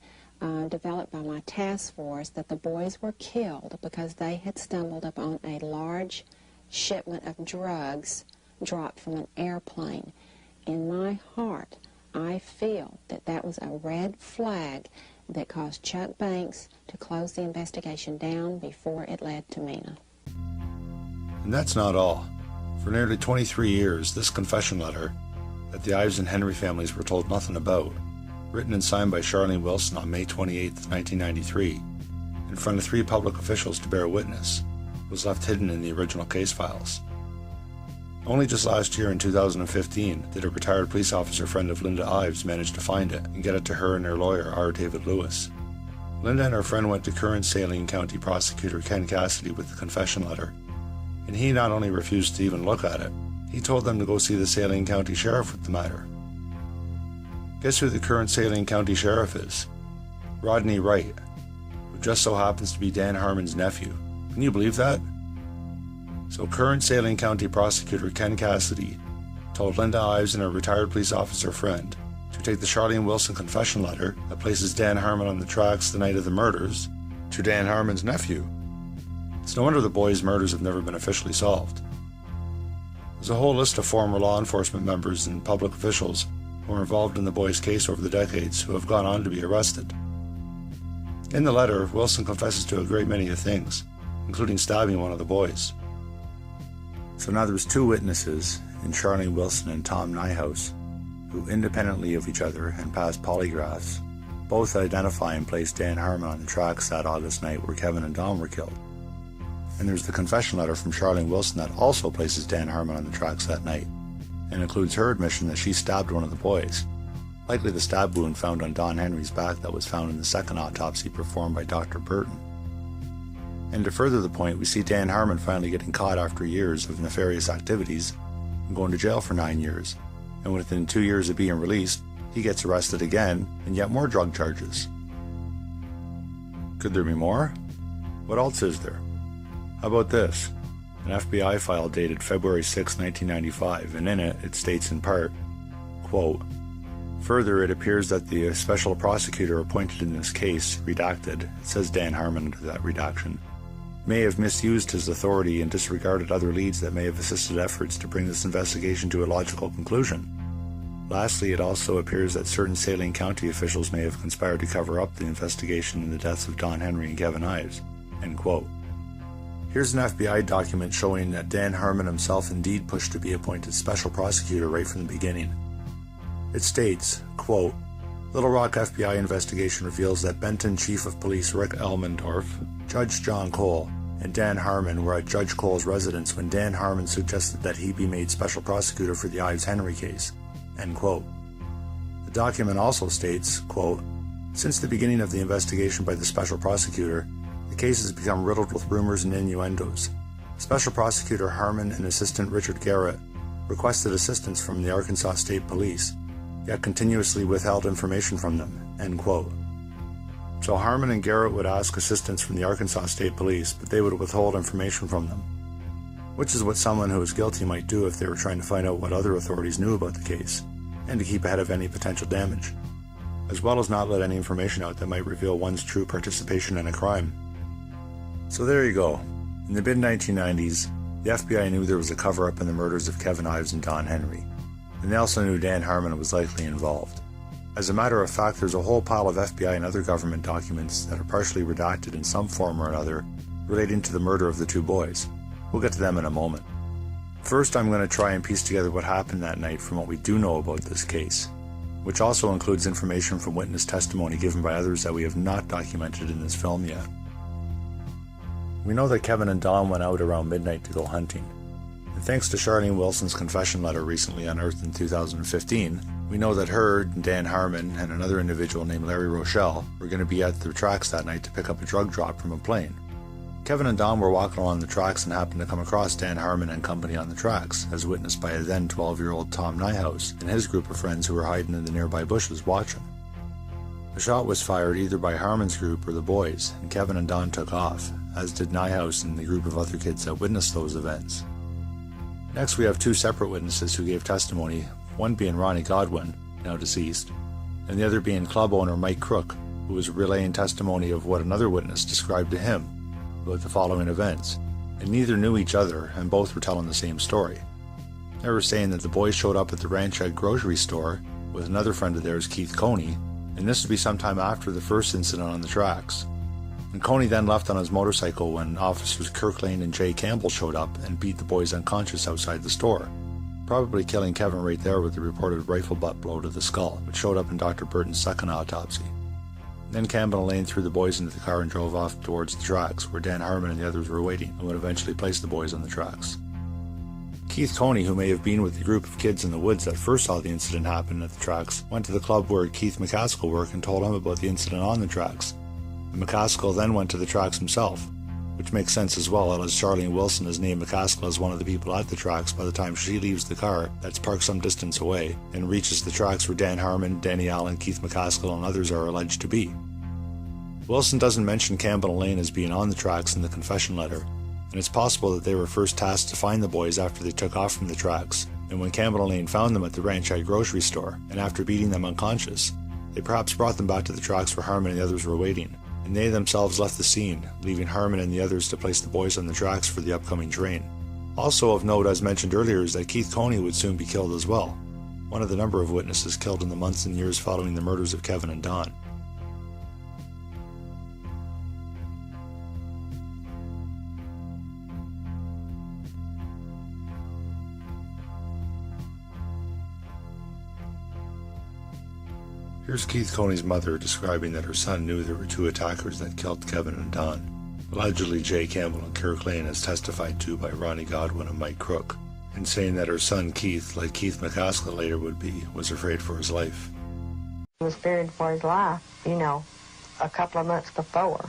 developed by my task force that the boys were killed because they had stumbled upon a large shipment of drugs dropped from an airplane. In my heart, I feel that that was a red flag that caused Chuck Banks to close the investigation down before it led to Mina. And that's not all. For nearly 23 years, this confession letter that the Ives and Henry families were told nothing about, written and signed by Sharline Wilson on May 28, 1993, in front of 3 public officials to bear witness, was left hidden in the original case files. Only just last year in 2015 did a retired police officer friend of Linda Ives manage to find it and get it to her and her lawyer, R. David Lewis. Linda and her friend went to current Saline County prosecutor Ken Cassidy with the confession letter, and he not only refused to even look at it, he told them to go see the Saline County Sheriff with the matter. Guess who the current Saline County Sheriff is? Rodney Wright, who just so happens to be Dan Harmon's nephew. Can you believe that? So current Saline County prosecutor Ken Cassidy told Linda Ives and her retired police officer friend to take the Sharline Wilson confession letter that places Dan Harmon on the tracks the night of the murders to Dan Harmon's nephew. It's no wonder the boys' murders have never been officially solved. There's a whole list of former law enforcement members and public officials who were involved in the boys' case over the decades who have gone on to be arrested. In the letter, Wilson confesses to a great many of things, including stabbing one of the boys. So now there's 2 witnesses in Sharline Wilson and Tom Nyhouse who, independently of each other and past polygraphs, both identify and place Dan Harmon on the tracks that August night where Kevin and Don were killed. And there's the confession letter from Sharline Wilson that also places Dan Harmon on the tracks that night and includes her admission that she stabbed one of the boys, likely the stab wound found on Don Henry's back that was found in the second autopsy performed by Dr. Burton. And to further the point, we see Dan Harmon finally getting caught after years of nefarious activities and going to jail for 9 years. And within 2 years of being released, he gets arrested again and yet more drug charges. Could there be more? What else is there? How about this? An FBI file dated February 6, 1995, and in it, it states in part, quote, "Further, it appears that the special prosecutor appointed in this case, redacted," it says Dan Harmon under that redaction, "may have misused his authority and disregarded other leads that may have assisted efforts to bring this investigation to a logical conclusion. Lastly, it also appears that certain Saline County officials may have conspired to cover up the investigation in the deaths of Don Henry and Kevin Ives." End quote. Here's an FBI document showing that Dan Harmon himself indeed pushed to be appointed special prosecutor right from the beginning. It states, quote, "Little Rock FBI investigation reveals that Benton Chief of Police Rick Elmendorf, Judge John Cole, and Dan Harmon were at Judge Cole's residence when Dan Harmon suggested that he be made special prosecutor for the Ives Henry case." End quote. The document also states, quote, "Since the beginning of the investigation by the special prosecutor, the case has become riddled with rumors and innuendos. Special Prosecutor Harmon and Assistant Richard Garrett requested assistance from the Arkansas State Police, yet continuously withheld information from them." End quote. So Harmon and Garrett would ask assistance from the Arkansas State Police, but they would withhold information from them, which is what someone who is guilty might do if they were trying to find out what other authorities knew about the case, and to keep ahead of any potential damage, as well as not let any information out that might reveal one's true participation in a crime. So there you go. In the mid-1990s, the FBI knew there was a cover-up in the murders of Kevin Ives and Don Henry, and they also knew Dan Harmon was likely involved. As a matter of fact, there's a whole pile of FBI and other government documents that are partially redacted in some form or another relating to the murder of the 2 boys. We'll get to them in a moment. First, I'm going to try and piece together what happened that night from what we do know about this case, which also includes information from witness testimony given by others that we have not documented in this film yet. We know that Kevin and Don went out around midnight to go hunting, and thanks to Sharline Wilson's confession letter recently unearthed in 2015, we know that her, Dan Harmon, and another individual named Larry Rochelle were going to be at their tracks that night to pick up a drug drop from a plane. Kevin and Don were walking along the tracks and happened to come across Dan Harmon and company on the tracks, as witnessed by a then 12-year-old Tom Nyhouse and his group of friends who were hiding in the nearby bushes watching. A shot was fired either by Harmon's group or the boys, and Kevin and Don took off, as did Nyhouse and the group of other kids that witnessed those events. Next, we have two separate witnesses who gave testimony, one being Ronnie Godwin, now deceased, and the other being club owner Mike Crook, who was relaying testimony of what another witness described to him about the following events, and neither knew each other, and both were telling the same story. They were saying that the boys showed up at the Ranch Egg grocery store with another friend of theirs, Keith Coney, and this would be sometime after the first incident on the tracks. And Coney then left on his motorcycle when officers Kirk Lane and Jay Campbell showed up and beat the boys unconscious outside the store, probably killing Kevin right there with the reported rifle butt blow to the skull, which showed up in Dr. Burton's second autopsy. Then Campbell and Lane threw the boys into the car and drove off towards the tracks, where Dan Harmon and the others were waiting, and would eventually place the boys on the tracks. Keith Coney, who may have been with the group of kids in the woods that first saw the incident happen at the tracks, went to the club where Keith McCaskill worked and told him about the incident on the tracks. And McCaskill then went to the tracks himself, which makes sense as well, as Sharline Wilson has named McCaskill as one of the people at the tracks by the time she leaves the car that's parked some distance away and reaches the tracks where Dan Harmon, Danny Allen, Keith McCaskill and others are alleged to be. Wilson doesn't mention Campbell and Lane as being on the tracks in the confession letter, and it's possible that they were first tasked to find the boys after they took off from the tracks, and when Campbell and Lane found them at the Ranch Egg grocery store, and after beating them unconscious, they perhaps brought them back to the tracks where Harmon and the others were waiting, and they themselves left the scene, leaving Harmon and the others to place the boys on the tracks for the upcoming train. Also of note, as mentioned earlier, is that Keith Coney would soon be killed as well, one of the number of witnesses killed in the months and years following the murders of Kevin and Don. Here's Keith Coney's mother describing that her son knew there were two attackers that killed Kevin and Don, allegedly Jay Campbell and Kirk Lane, as testified to by Ronnie Godwin and Mike Crook, and saying that her son Keith, like Keith McCaskill later would be, was afraid for his life. He was fearing for his life, a couple of months before.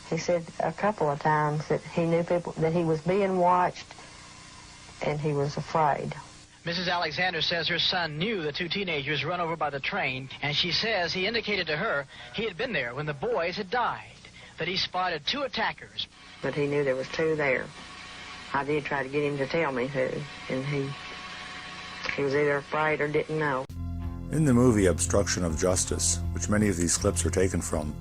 He said a couple of times that he knew that he was being watched and he was afraid. Mrs. Alexander says her son knew the two teenagers run over by the train, and she says he indicated to her he had been there when the boys had died, that he spotted two attackers. But he knew there was two there. I did try to get him to tell me who, and he was either afraid or didn't know. In the movie Obstruction of Justice, which many of these clips are taken from,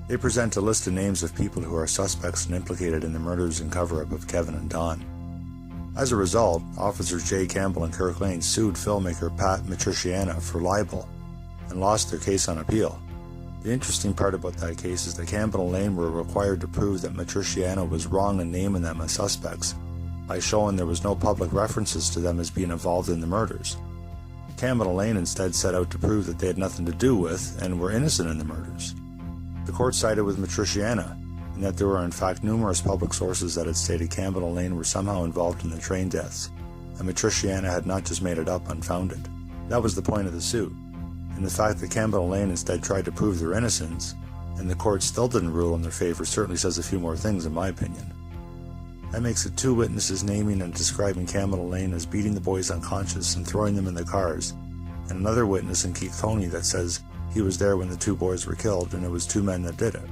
they present a list of names of people who are suspects and implicated in the murders and cover-up of Kevin and Don. As a result, officers Jay Campbell and Kirk Lane sued filmmaker Pat Matriciana for libel and lost their case on appeal. The interesting part about that case is that Campbell and Lane were required to prove that Matriciana was wrong in naming them as suspects by showing there was no public references to them as being involved in the murders. Campbell and Lane instead set out to prove that they had nothing to do with and were innocent in the murders. The court sided with Matriciana, and that there were in fact numerous public sources that had stated Campbell and Lane were somehow involved in the train deaths, and Matriciana had not just made it up unfounded. That was the point of the suit, and the fact that Campbell and Lane instead tried to prove their innocence, and the court still didn't rule in their favor, certainly says a few more things in my opinion. That makes it two witnesses naming and describing Campbell and Lane as beating the boys unconscious and throwing them in the cars, and another witness in Keith Coney that says he was there when the two boys were killed and it was two men that did it.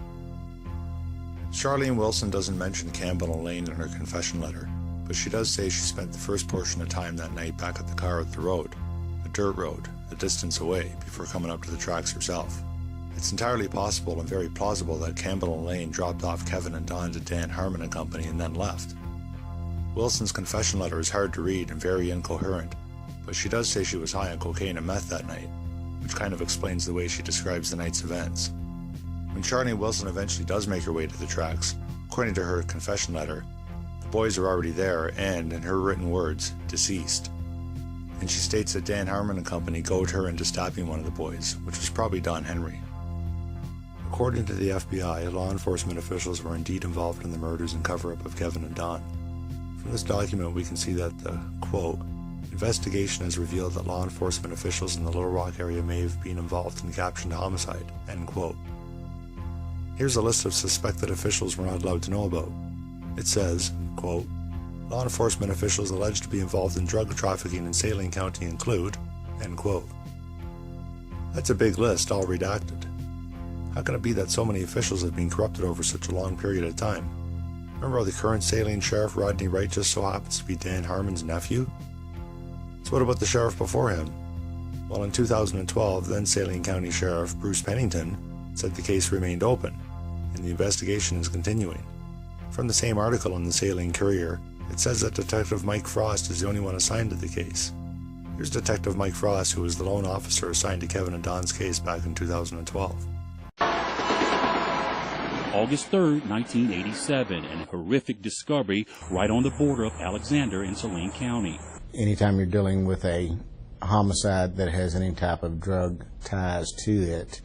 Sharline Wilson doesn't mention Campbell and Lane in her confession letter, but she does say she spent the first portion of time that night back at the car at the road, a dirt road, a distance away, before coming up to the tracks herself. It's entirely possible and very plausible that Campbell and Lane dropped off Kevin and Don to Dan Harmon and company and then left. Wilson's confession letter is hard to read and very incoherent, but she does say she was high on cocaine and meth that night, which kind of explains the way she describes the night's events. When Sharline Wilson eventually does make her way to the tracks, according to her confession letter, the boys are already there and, in her written words, deceased. And she states that Dan Harmon and company goaded her into stabbing one of the boys, which was probably Don Henry. According to the FBI, law enforcement officials were indeed involved in the murders and cover-up of Kevin and Don. From this document we can see that the, quote, investigation has revealed that law enforcement officials in the Little Rock area may have been involved in the captioned homicide, end quote. Here's a list of suspected officials we're not allowed to know about. It says, quote, law enforcement officials alleged to be involved in drug trafficking in Saline County include, end quote. That's a big list, all redacted. How can it be that so many officials have been corrupted over such a long period of time? Remember how the current Saline Sheriff Rodney Wright just so happens to be Dan Harmon's nephew? So what about the sheriff before him? Well, in 2012, then Saline County Sheriff Bruce Pennington said the case remained open, and the investigation is continuing. From the same article in the Saline Courier, it says that Detective Mike Frost is the only one assigned to the case. Here's Detective Mike Frost, who was the lone officer assigned to Kevin and Don's case back in 2012. August 3rd, 1987, and a horrific discovery right on the border of Alexander and Saline County. Anytime you're dealing with a homicide that has any type of drug ties to it,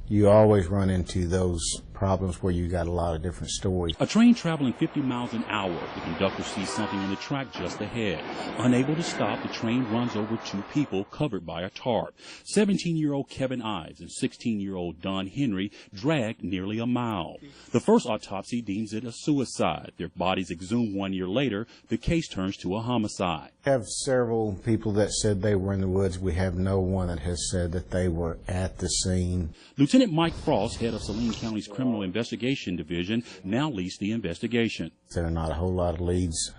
you always run into those problems where you got a lot of different stories. A train traveling 50 miles an hour. The conductor sees something on the track just ahead. Unable to stop, the train runs over two people covered by a tarp. 17-year-old Kevin Ives and 16-year-old Don Henry dragged nearly a mile. The first autopsy deems it a suicide. Their bodies exhumed 1 year later. The case turns to a homicide. We have several people that said they were in the woods. We have no one that has said that they were at the scene. Lieutenant Mike Frost, head of Saline County's Criminal Investigation Division, now leads the investigation. There are not a whole lot of leads,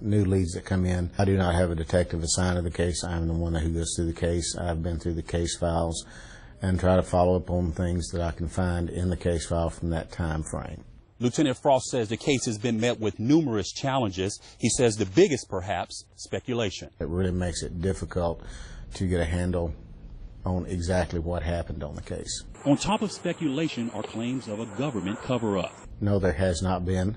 new leads that come in. I do not have a detective assigned to the case. I'm the one who goes through the case. I've been through the case files and try to follow up on things that I can find in the case file from that time frame. Lieutenant Frost says the case has been met with numerous challenges. He says the biggest, perhaps, speculation. It really makes it difficult to get a handle on exactly what happened on the case. On top of speculation are claims of a government cover-up. No, there has not been,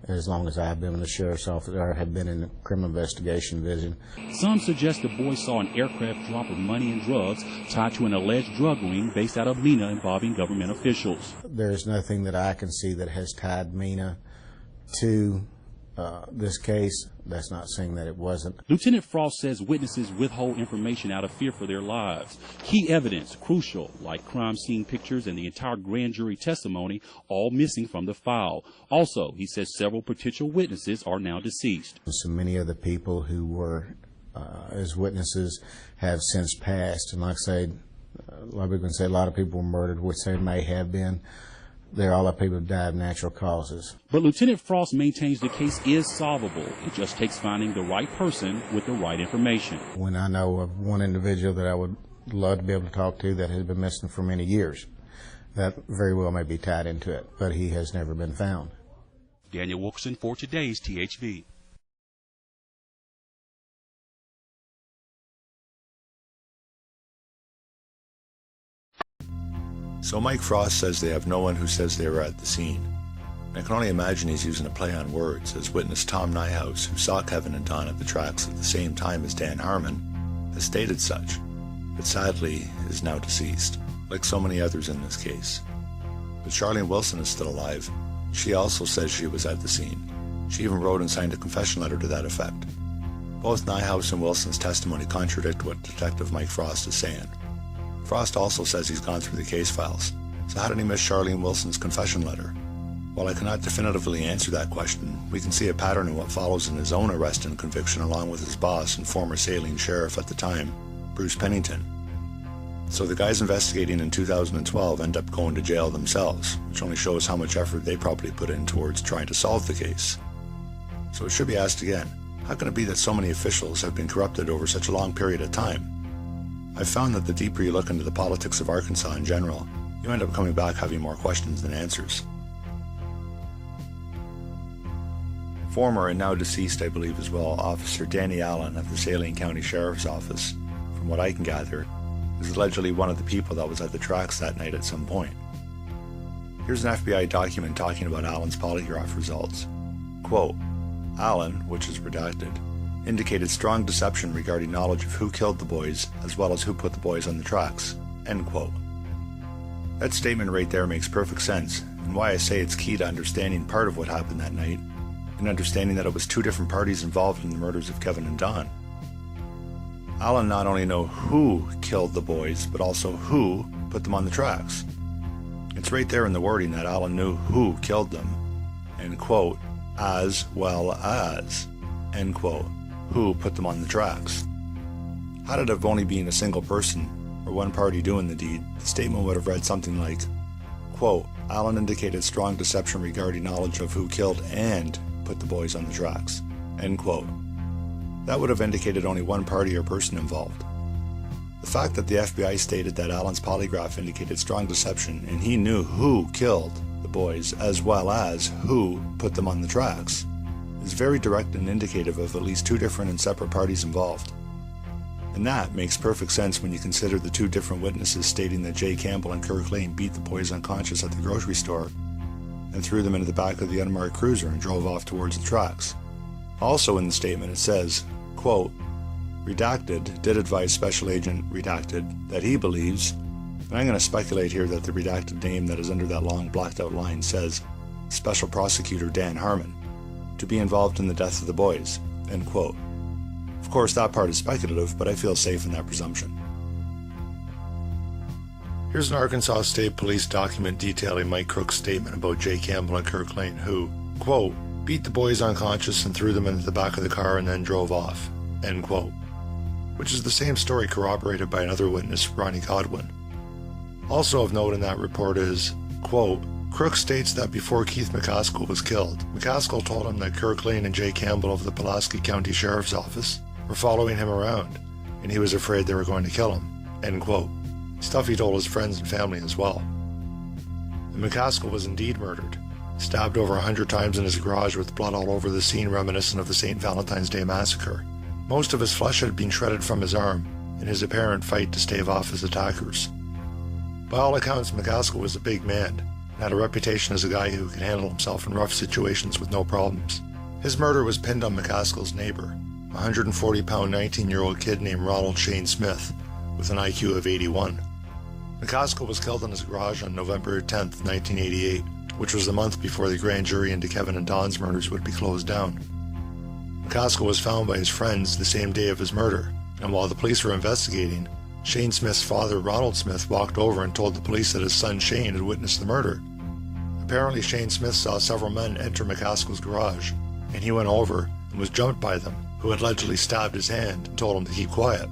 as long as I've been in the sheriff's office or have been in the criminal investigation division. Some suggest the boys saw an aircraft drop of money and drugs tied to an alleged drug ring based out of Mena involving government officials. There's nothing that I can see that has tied Mena to this case. That's not saying that it wasn't. Lieutenant Frost says witnesses withhold information out of fear for their lives. Key evidence, crucial, like crime scene pictures and the entire grand jury testimony, all missing from the file. Also, he says several potential witnesses are now deceased. So many of the people who were as witnesses have since passed. And like I say, a lot of people can say a lot of people were murdered, which they may have been. They're all the people who died of natural causes. But Lieutenant Frost maintains the case is solvable. It just takes finding the right person with the right information. When I know of one individual that I would love to be able to talk to that has been missing for many years, that very well may be tied into it, but he has never been found. Daniel Wilkerson for today's THV. So Mike Frost says they have no one who says they were at the scene. I can only imagine he's using a play on words, as witness Tom Nyhouse, who saw Kevin and Don at the tracks at the same time as Dan Harmon, has stated such, but sadly is now deceased, like so many others in this case. But Sharline Wilson is still alive. She also says she was at the scene. She even wrote and signed a confession letter to that effect. Both Nyhouse and Wilson's testimony contradict what Detective Mike Frost is saying. Frost also says he's gone through the case files. So how did he miss Sharline Wilson's confession letter? While I cannot definitively answer that question, we can see a pattern in what follows in his own arrest and conviction along with his boss and former Saline sheriff at the time, Bruce Pennington. So the guys investigating in 2012 end up going to jail themselves, which only shows how much effort they probably put in towards trying to solve the case. So it should be asked again, how can it be that so many officials have been corrupted over such a long period of time? I've found that the deeper you look into the politics of Arkansas in general, you end up coming back having more questions than answers. Former and now deceased, I believe as well, Officer Danny Allen of the Saline County Sheriff's Office, from what I can gather, is allegedly one of the people that was at the tracks that night at some point. Here's an FBI document talking about Allen's polygraph results. Quote, Allen, which is redacted, indicated strong deception regarding knowledge of who killed the boys as well as who put the boys on the tracks. End quote. That statement right there makes perfect sense, and why I say it's key to understanding part of what happened that night, and understanding that it was two different parties involved in the murders of Kevin and Don. Allen not only knew who killed the boys, but also who put them on the tracks. It's right there in the wording that Allen knew who killed them, and quote, as well as, end quote, who put them on the tracks. Had it have only been a single person or one party doing the deed, the statement would have read something like, quote, Allen indicated strong deception regarding knowledge of who killed and put the boys on the tracks, end quote. That would have indicated only one party or person involved. The fact that the FBI stated that Allen's polygraph indicated strong deception and he knew who killed the boys as well as who put them on the tracks is very direct and indicative of at least two different and separate parties involved. And that makes perfect sense when you consider the two different witnesses stating that Jay Campbell and Kirk Lane beat the boys unconscious at the grocery store and threw them into the back of the unmarked cruiser and drove off towards the tracks. Also in the statement it says, quote, Redacted did advise Special Agent Redacted that he believes, and I'm going to speculate here that the redacted name that is under that long blacked out line says Special Prosecutor Dan Harmon, to be involved in the death of the boys, end quote. Of course that part is speculative, but I feel safe in that presumption. Here's an Arkansas State Police document detailing Mike Crook's statement about Jay Campbell and Kirk Lane who, quote, beat the boys unconscious and threw them into the back of the car and then drove off, end quote. Which is the same story corroborated by another witness, Ronnie Godwin. Also of note in that report is, quote, Crook states that before Keith McCaskill was killed, McCaskill told him that Kirk Lane and Jay Campbell of the Pulaski County Sheriff's Office were following him around, and he was afraid they were going to kill him, end quote. Stuff he told his friends and family as well. And McCaskill was indeed murdered, stabbed over 100 times in his garage with blood all over the scene reminiscent of the St. Valentine's Day massacre. Most of his flesh had been shredded from his arm in his apparent fight to stave off his attackers. By all accounts, McCaskill was a big man and had a reputation as a guy who could handle himself in rough situations with no problems. His murder was pinned on McCaskill's neighbor, a 140-pound 19-year-old kid named Ronald Shane Smith with an IQ of 81. McCaskill was killed in his garage on November 10, 1988, which was the month before the grand jury into Kevin and Don's murders would be closed down. McCaskill was found by his friends the same day of his murder, and while the police were investigating, Shane Smith's father, Ronald Smith, walked over and told the police that his son Shane had witnessed the murder. Apparently, Shane Smith saw several men enter McCaskill's garage, and he went over and was jumped by them, who had allegedly stabbed his hand and told him to keep quiet.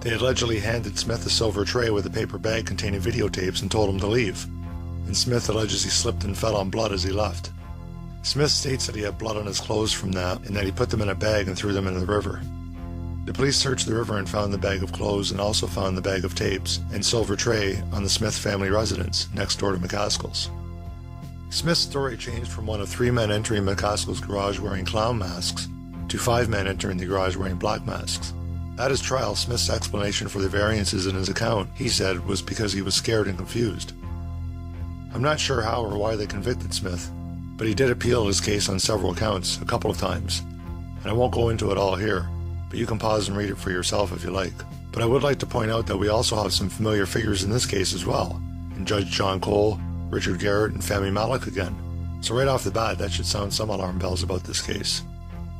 They had allegedly handed Smith a silver tray with a paper bag containing videotapes and told him to leave, and Smith allegedly slipped and fell on blood as he left. Smith states that he had blood on his clothes from that and that he put them in a bag and threw them in the river. The police searched the river and found the bag of clothes and also found the bag of tapes and silver tray on the Smith family residence next door to McCaskill's. Smith's story changed from one of 3 men entering McCaskill's garage wearing clown masks to 5 men entering the garage wearing black masks. At his trial, Smith's explanation for the variances in his account, he said, was because he was scared and confused. I'm not sure how or why they convicted Smith, but he did appeal his case on several counts a couple of times, and I won't go into it all here, but you can pause and read it for yourself if you like. But I would like to point out that we also have some familiar figures in this case as well, in Judge John Cole, Richard Garrett, and Femi Malik again. So right off the bat, that should sound some alarm bells about this case.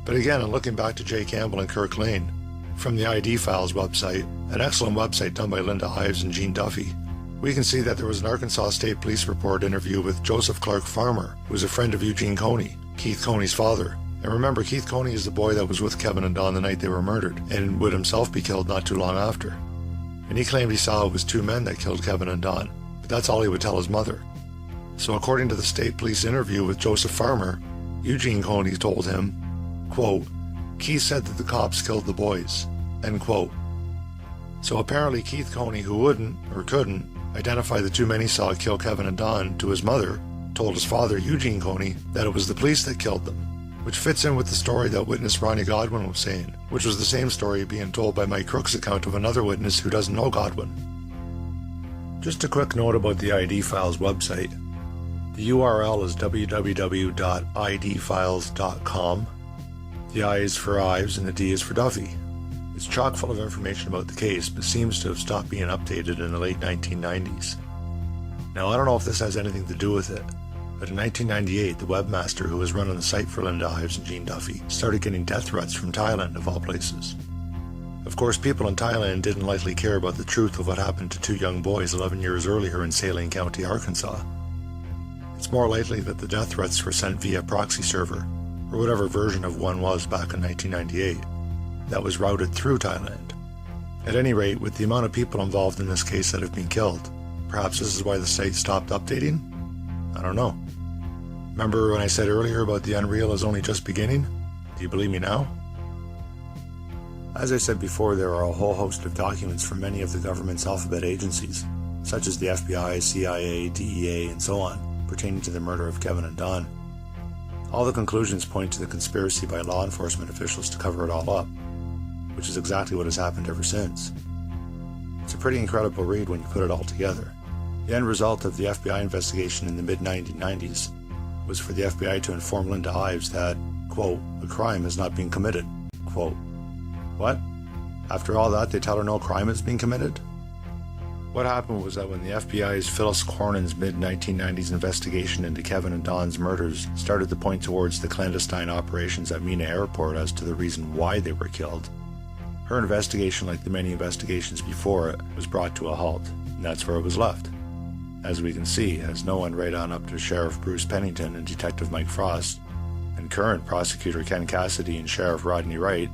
But again, in looking back to Jay Campbell and Kirk Lane, from the ID Files website, an excellent website done by Linda Ives and Gene Duffy, we can see that there was an Arkansas State Police Report interview with Joseph Clark Farmer, who was a friend of Eugene Coney, Keith Coney's father. And remember, Keith Coney is the boy that was with Kevin and Don the night they were murdered, and would himself be killed not too long after. And he claimed he saw it was 2 men that killed Kevin and Don, but that's all he would tell his mother. So according to the State Police interview with Joseph Farmer, Eugene Coney told him, quote, Keith said that the cops killed the boys, end quote. So apparently Keith Coney, who wouldn't, or couldn't, identify the 2 men he saw kill Kevin and Don to his mother, told his father, Eugene Coney, that it was the police that killed them, which fits in with the story that witness Ronnie Godwin was saying, which was the same story being told by Mike Crook's account of another witness who doesn't know Godwin. Just a quick note about the ID Files website. The URL is www.idfiles.com. The I is for Ives and the D is for Duffy. It's chock full of information about the case, but seems to have stopped being updated in the late 1990s. Now, I don't know if this has anything to do with it, but in 1998, the webmaster who was running the site for Linda Ives and Gene Duffy started getting death threats from Thailand, of all places. Of course, people in Thailand didn't likely care about the truth of what happened to 2 young boys 11 years earlier in Saline County, Arkansas. It's more likely that the death threats were sent via proxy server, or whatever version of one was back in 1998. That was routed through Thailand. At any rate, with the amount of people involved in this case that have been killed, perhaps this is why the site stopped updating? I don't know. Remember when I said earlier about the unreal is only just beginning? Do you believe me now? As I said before, there are a whole host of documents from many of the government's alphabet agencies, such as the FBI, CIA, DEA, and so on, pertaining to the murder of Kevin and Don. All the conclusions point to the conspiracy by law enforcement officials to cover it all up, which is exactly what has happened ever since. It's a pretty incredible read when you put it all together. The end result of the FBI investigation in the mid-1990s was for the FBI to inform Linda Ives that, quote, a crime has not been committed, quote. What? After all that, they tell her no crime has been committed? What happened was that when the FBI's Phyllis Cornyn's mid-1990s investigation into Kevin and Don's murders started to point towards the clandestine operations at Mena Airport as to the reason why they were killed, her investigation, like the many investigations before it, was brought to a halt, and that's where it was left. As we can see, as no one right on up to Sheriff Bruce Pennington and Detective Mike Frost, and current Prosecutor Ken Cassidy and Sheriff Rodney Wright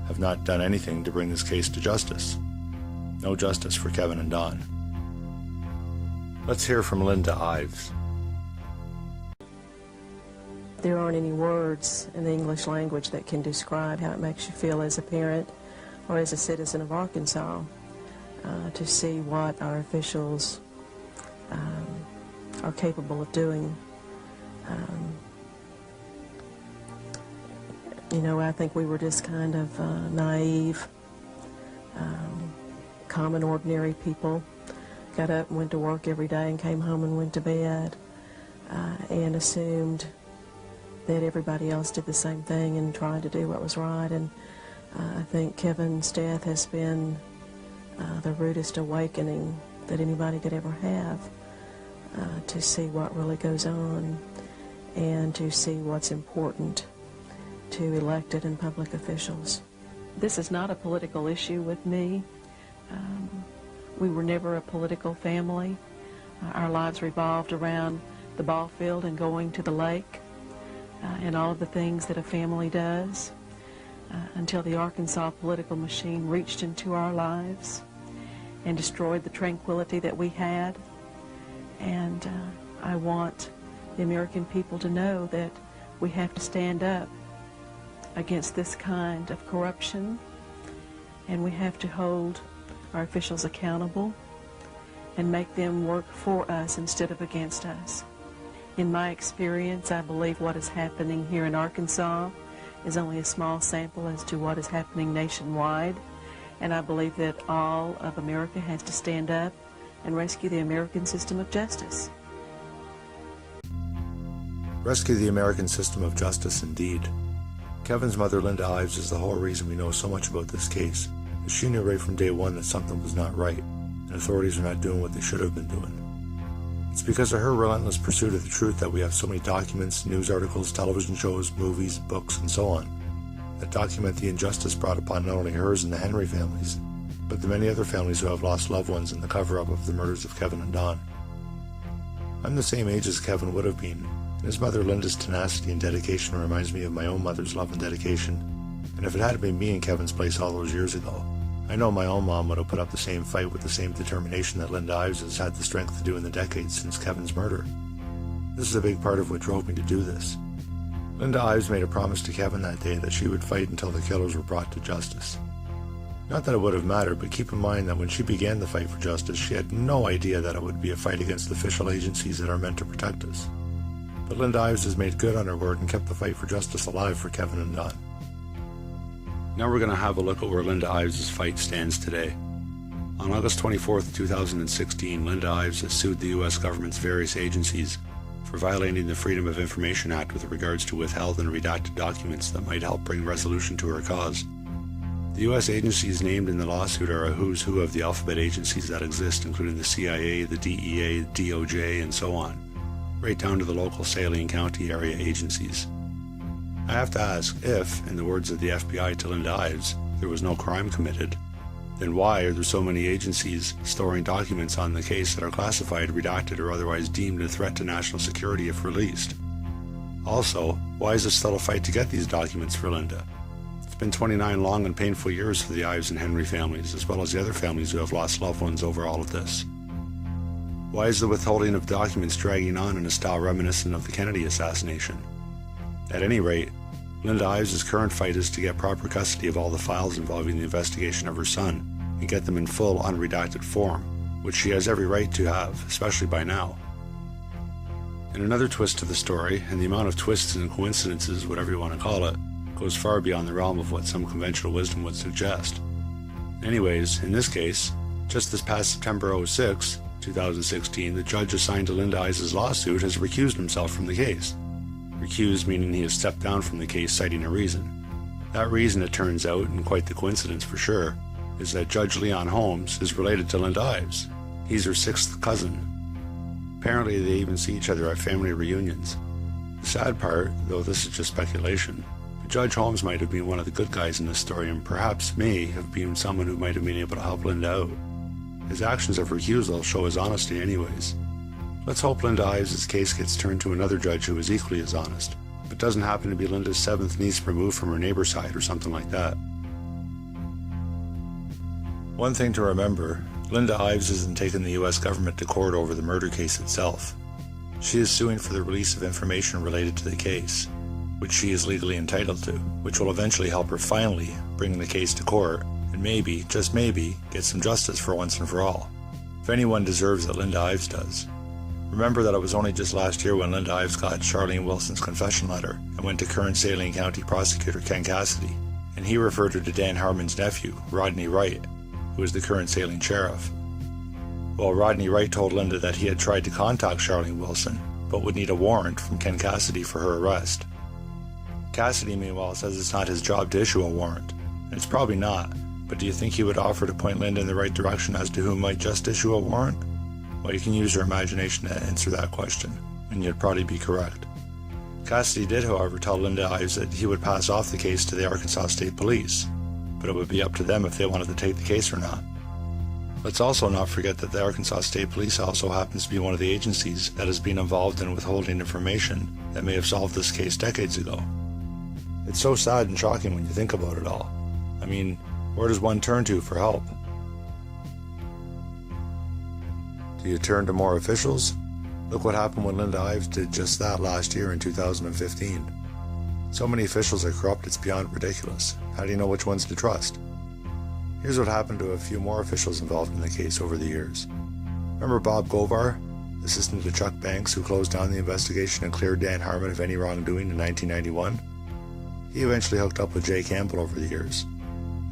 have not done anything to bring this case to justice. No justice for Kevin and Don. Let's hear from Linda Ives. There aren't any words in the English language that can describe how it makes you feel as a parent or as a citizen of Arkansas to see what our officials are capable of doing. I think we were just kind of naive, common, ordinary people. Got up and went to work every day and came home and went to bed and assumed that everybody else did the same thing and tried to do what was right. And I think Kevin's death has been the rudest awakening that anybody could ever have to see what really goes on and to see what's important to elected and public officials. This is not a political issue with me. We were never a political family. Our lives revolved around the ball field and going to the lake and all of the things that a family does until the Arkansas political machine reached into our lives and destroyed the tranquility that we had. And I want the American people to know that we have to stand up against this kind of corruption, and we have to hold our officials accountable and make them work for us instead of against us. In my experience, I believe what is happening here in Arkansas is only a small sample as to what is happening nationwide, and I believe that all of America has to stand up and rescue the American system of justice. Rescue the American system of justice, indeed. Kevin's mother, Linda Ives, is the whole reason we know so much about this case. She knew right from day one that something was not right, and authorities are not doing what they should have been doing. It's because of her relentless pursuit of the truth that we have so many documents, news articles, television shows, movies, books, and so on, that document the injustice brought upon not only hers and the Henry families, but the many other families who have lost loved ones in the cover-up of the murders of Kevin and Don. I'm the same age as Kevin would have been, and his mother Linda's tenacity and dedication reminds me of my own mother's love and dedication, and if it had been me in Kevin's place all those years ago, I know my own mom would have put up the same fight with the same determination that Linda Ives has had the strength to do in the decades since Kevin's murder. This is a big part of what drove me to do this. Linda Ives made a promise to Kevin that day that she would fight until the killers were brought to justice. Not that it would have mattered, but keep in mind that when she began the fight for justice, she had no idea that it would be a fight against the official agencies that are meant to protect us. But Linda Ives has made good on her word and kept the fight for justice alive for Kevin and Don. Now we're going to have a look at where Linda Ives' fight stands today. On August 24th, 2016, Linda Ives has sued the U.S. government's various agencies for violating the Freedom of Information Act with regards to withheld and redacted documents that might help bring resolution to her cause. The U.S. agencies named in the lawsuit are a who's who of the alphabet agencies that exist, including the CIA, the DEA, the DOJ, and so on, right down to the local Saline County area agencies. I have to ask if, in the words of the FBI to Linda Ives, there was no crime committed, then why are there so many agencies storing documents on the case that are classified, redacted, or otherwise deemed a threat to national security if released? Also, why is it still a fight to get these documents for Linda? It's been 29 long and painful years for the Ives and Henry families, as well as the other families who have lost loved ones over all of this. Why is the withholding of documents dragging on in a style reminiscent of the Kennedy assassination? At any rate, Linda Ives' current fight is to get proper custody of all the files involving the investigation of her son and get them in full unredacted form, which she has every right to have, especially by now. In another twist to the story, and the amount of twists and coincidences, whatever you want to call it, goes far beyond the realm of what some conventional wisdom would suggest. Anyways, in this case, just this past September 06, 2016, the judge assigned to Linda Ives' lawsuit has recused himself from the case. Recused meaning he has stepped down from the case citing a reason. That reason, it turns out, and quite the coincidence for sure, is that Judge Leon Holmes is related to Linda Ives. He's her 6th cousin. Apparently they even see each other at family reunions. The sad part, though this is just speculation, Judge Holmes might have been one of the good guys in this story and perhaps may have been someone who might have been able to help Linda out. His actions of recusal show his honesty anyways. Let's hope Linda Ives' case gets turned to another judge who is equally as honest, but doesn't happen to be Linda's 7th niece removed from her neighbor's side or something like that. One thing to remember, Linda Ives isn't taking the US government to court over the murder case itself. She is suing for the release of information related to the case, which she is legally entitled to, which will eventually help her finally bring the case to court and maybe, just maybe, get some justice for once and for all. If anyone deserves it, Linda Ives does. Remember that it was only just last year when Linda Ives got Sharline Wilson's confession letter and went to current Saline County prosecutor Ken Cassidy, and he referred her to Dan Harmon's nephew, Rodney Wright, who is the current Saline sheriff. Well, Rodney Wright told Linda that he had tried to contact Sharline Wilson, but would need a warrant from Ken Cassidy for her arrest. Cassidy, meanwhile, says it's not his job to issue a warrant, and it's probably not, but do you think he would offer to point Linda in the right direction as to who might just issue a warrant? Well, you can use your imagination to answer that question, and you'd probably be correct. Cassidy did, however, tell Linda Ives that he would pass off the case to the Arkansas State Police, but it would be up to them if they wanted to take the case or not. Let's also not forget that the Arkansas State Police also happens to be one of the agencies that has been involved in withholding information that may have solved this case decades ago. It's so sad and shocking when you think about it all. I mean, where does one turn to for help? Do you turn to more officials? Look what happened when Linda Ives did just that last year in 2015. So many officials are corrupt, it's beyond ridiculous. How do you know which ones to trust? Here's what happened to a few more officials involved in the case over the years. Remember Bob Govar, assistant to Chuck Banks, who closed down the investigation and cleared Dan Harmon of any wrongdoing in 1991? He eventually hooked up with Jay Campbell over the years,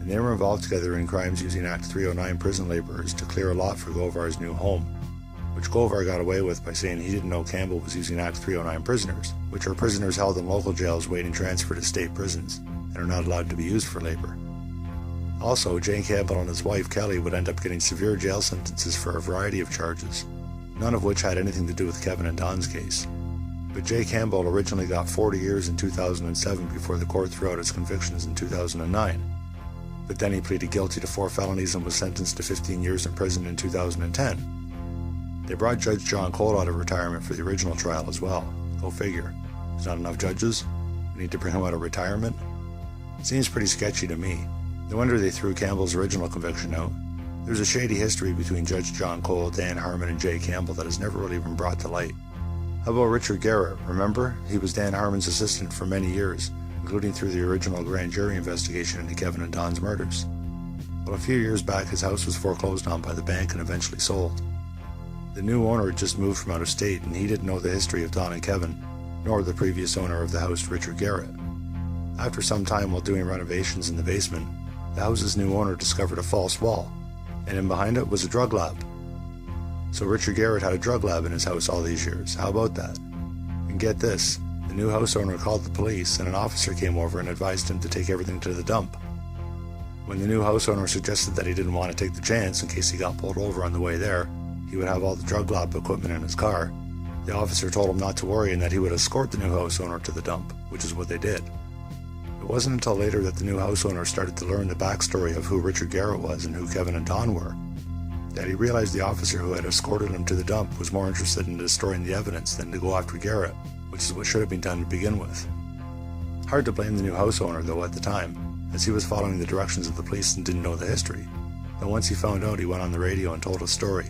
and they were involved together in crimes using Act 309 prison laborers to clear a lot for Govar's new home, which Govar got away with by saying he didn't know Campbell was using Act 309 prisoners, which are prisoners held in local jails waiting transfer to state prisons and are not allowed to be used for labor. Also, Jay Campbell and his wife Kelly would end up getting severe jail sentences for a variety of charges, none of which had anything to do with Kevin and Don's case. But Jay Campbell originally got 40 years in 2007 before the court threw out his convictions in 2009. But then he pleaded guilty to 4 felonies and was sentenced to 15 years in prison in 2010. They brought Judge John Cole out of retirement for the original trial as well. Go figure. There's not enough judges? We need to bring him out of retirement? Seems pretty sketchy to me. No wonder they threw Campbell's original conviction out. There's a shady history between Judge John Cole, Dan Harmon, and Jay Campbell that has never really been brought to light. How about Richard Garrett? Remember? He was Dan Harmon's assistant for many years, including through the original grand jury investigation into Kevin and Don's murders. Well, a few years back, his house was foreclosed on by the bank and eventually sold. The new owner had just moved from out of state, and he didn't know the history of Don and Kevin, nor the previous owner of the house, Richard Garrett. After some time while doing renovations in the basement, the house's new owner discovered a false wall, and in behind it was a drug lab. So Richard Garrett had a drug lab in his house all these years. How about that? And get this, the new house owner called the police and an officer came over and advised him to take everything to the dump. When the new house owner suggested that he didn't want to take the chance in case he got pulled over on the way there, he would have all the drug lab equipment in his car, the officer told him not to worry and that he would escort the new house owner to the dump, which is what they did. It wasn't until later that the new house owner started to learn the backstory of who Richard Garrett was and who Kevin and Don were, that he realized the officer who had escorted him to the dump was more interested in destroying the evidence than to go after Garrett, which is what should have been done to begin with. Hard to blame the new house owner, though, at the time, as he was following the directions of the police and didn't know the history. But once he found out, he went on the radio and told his story,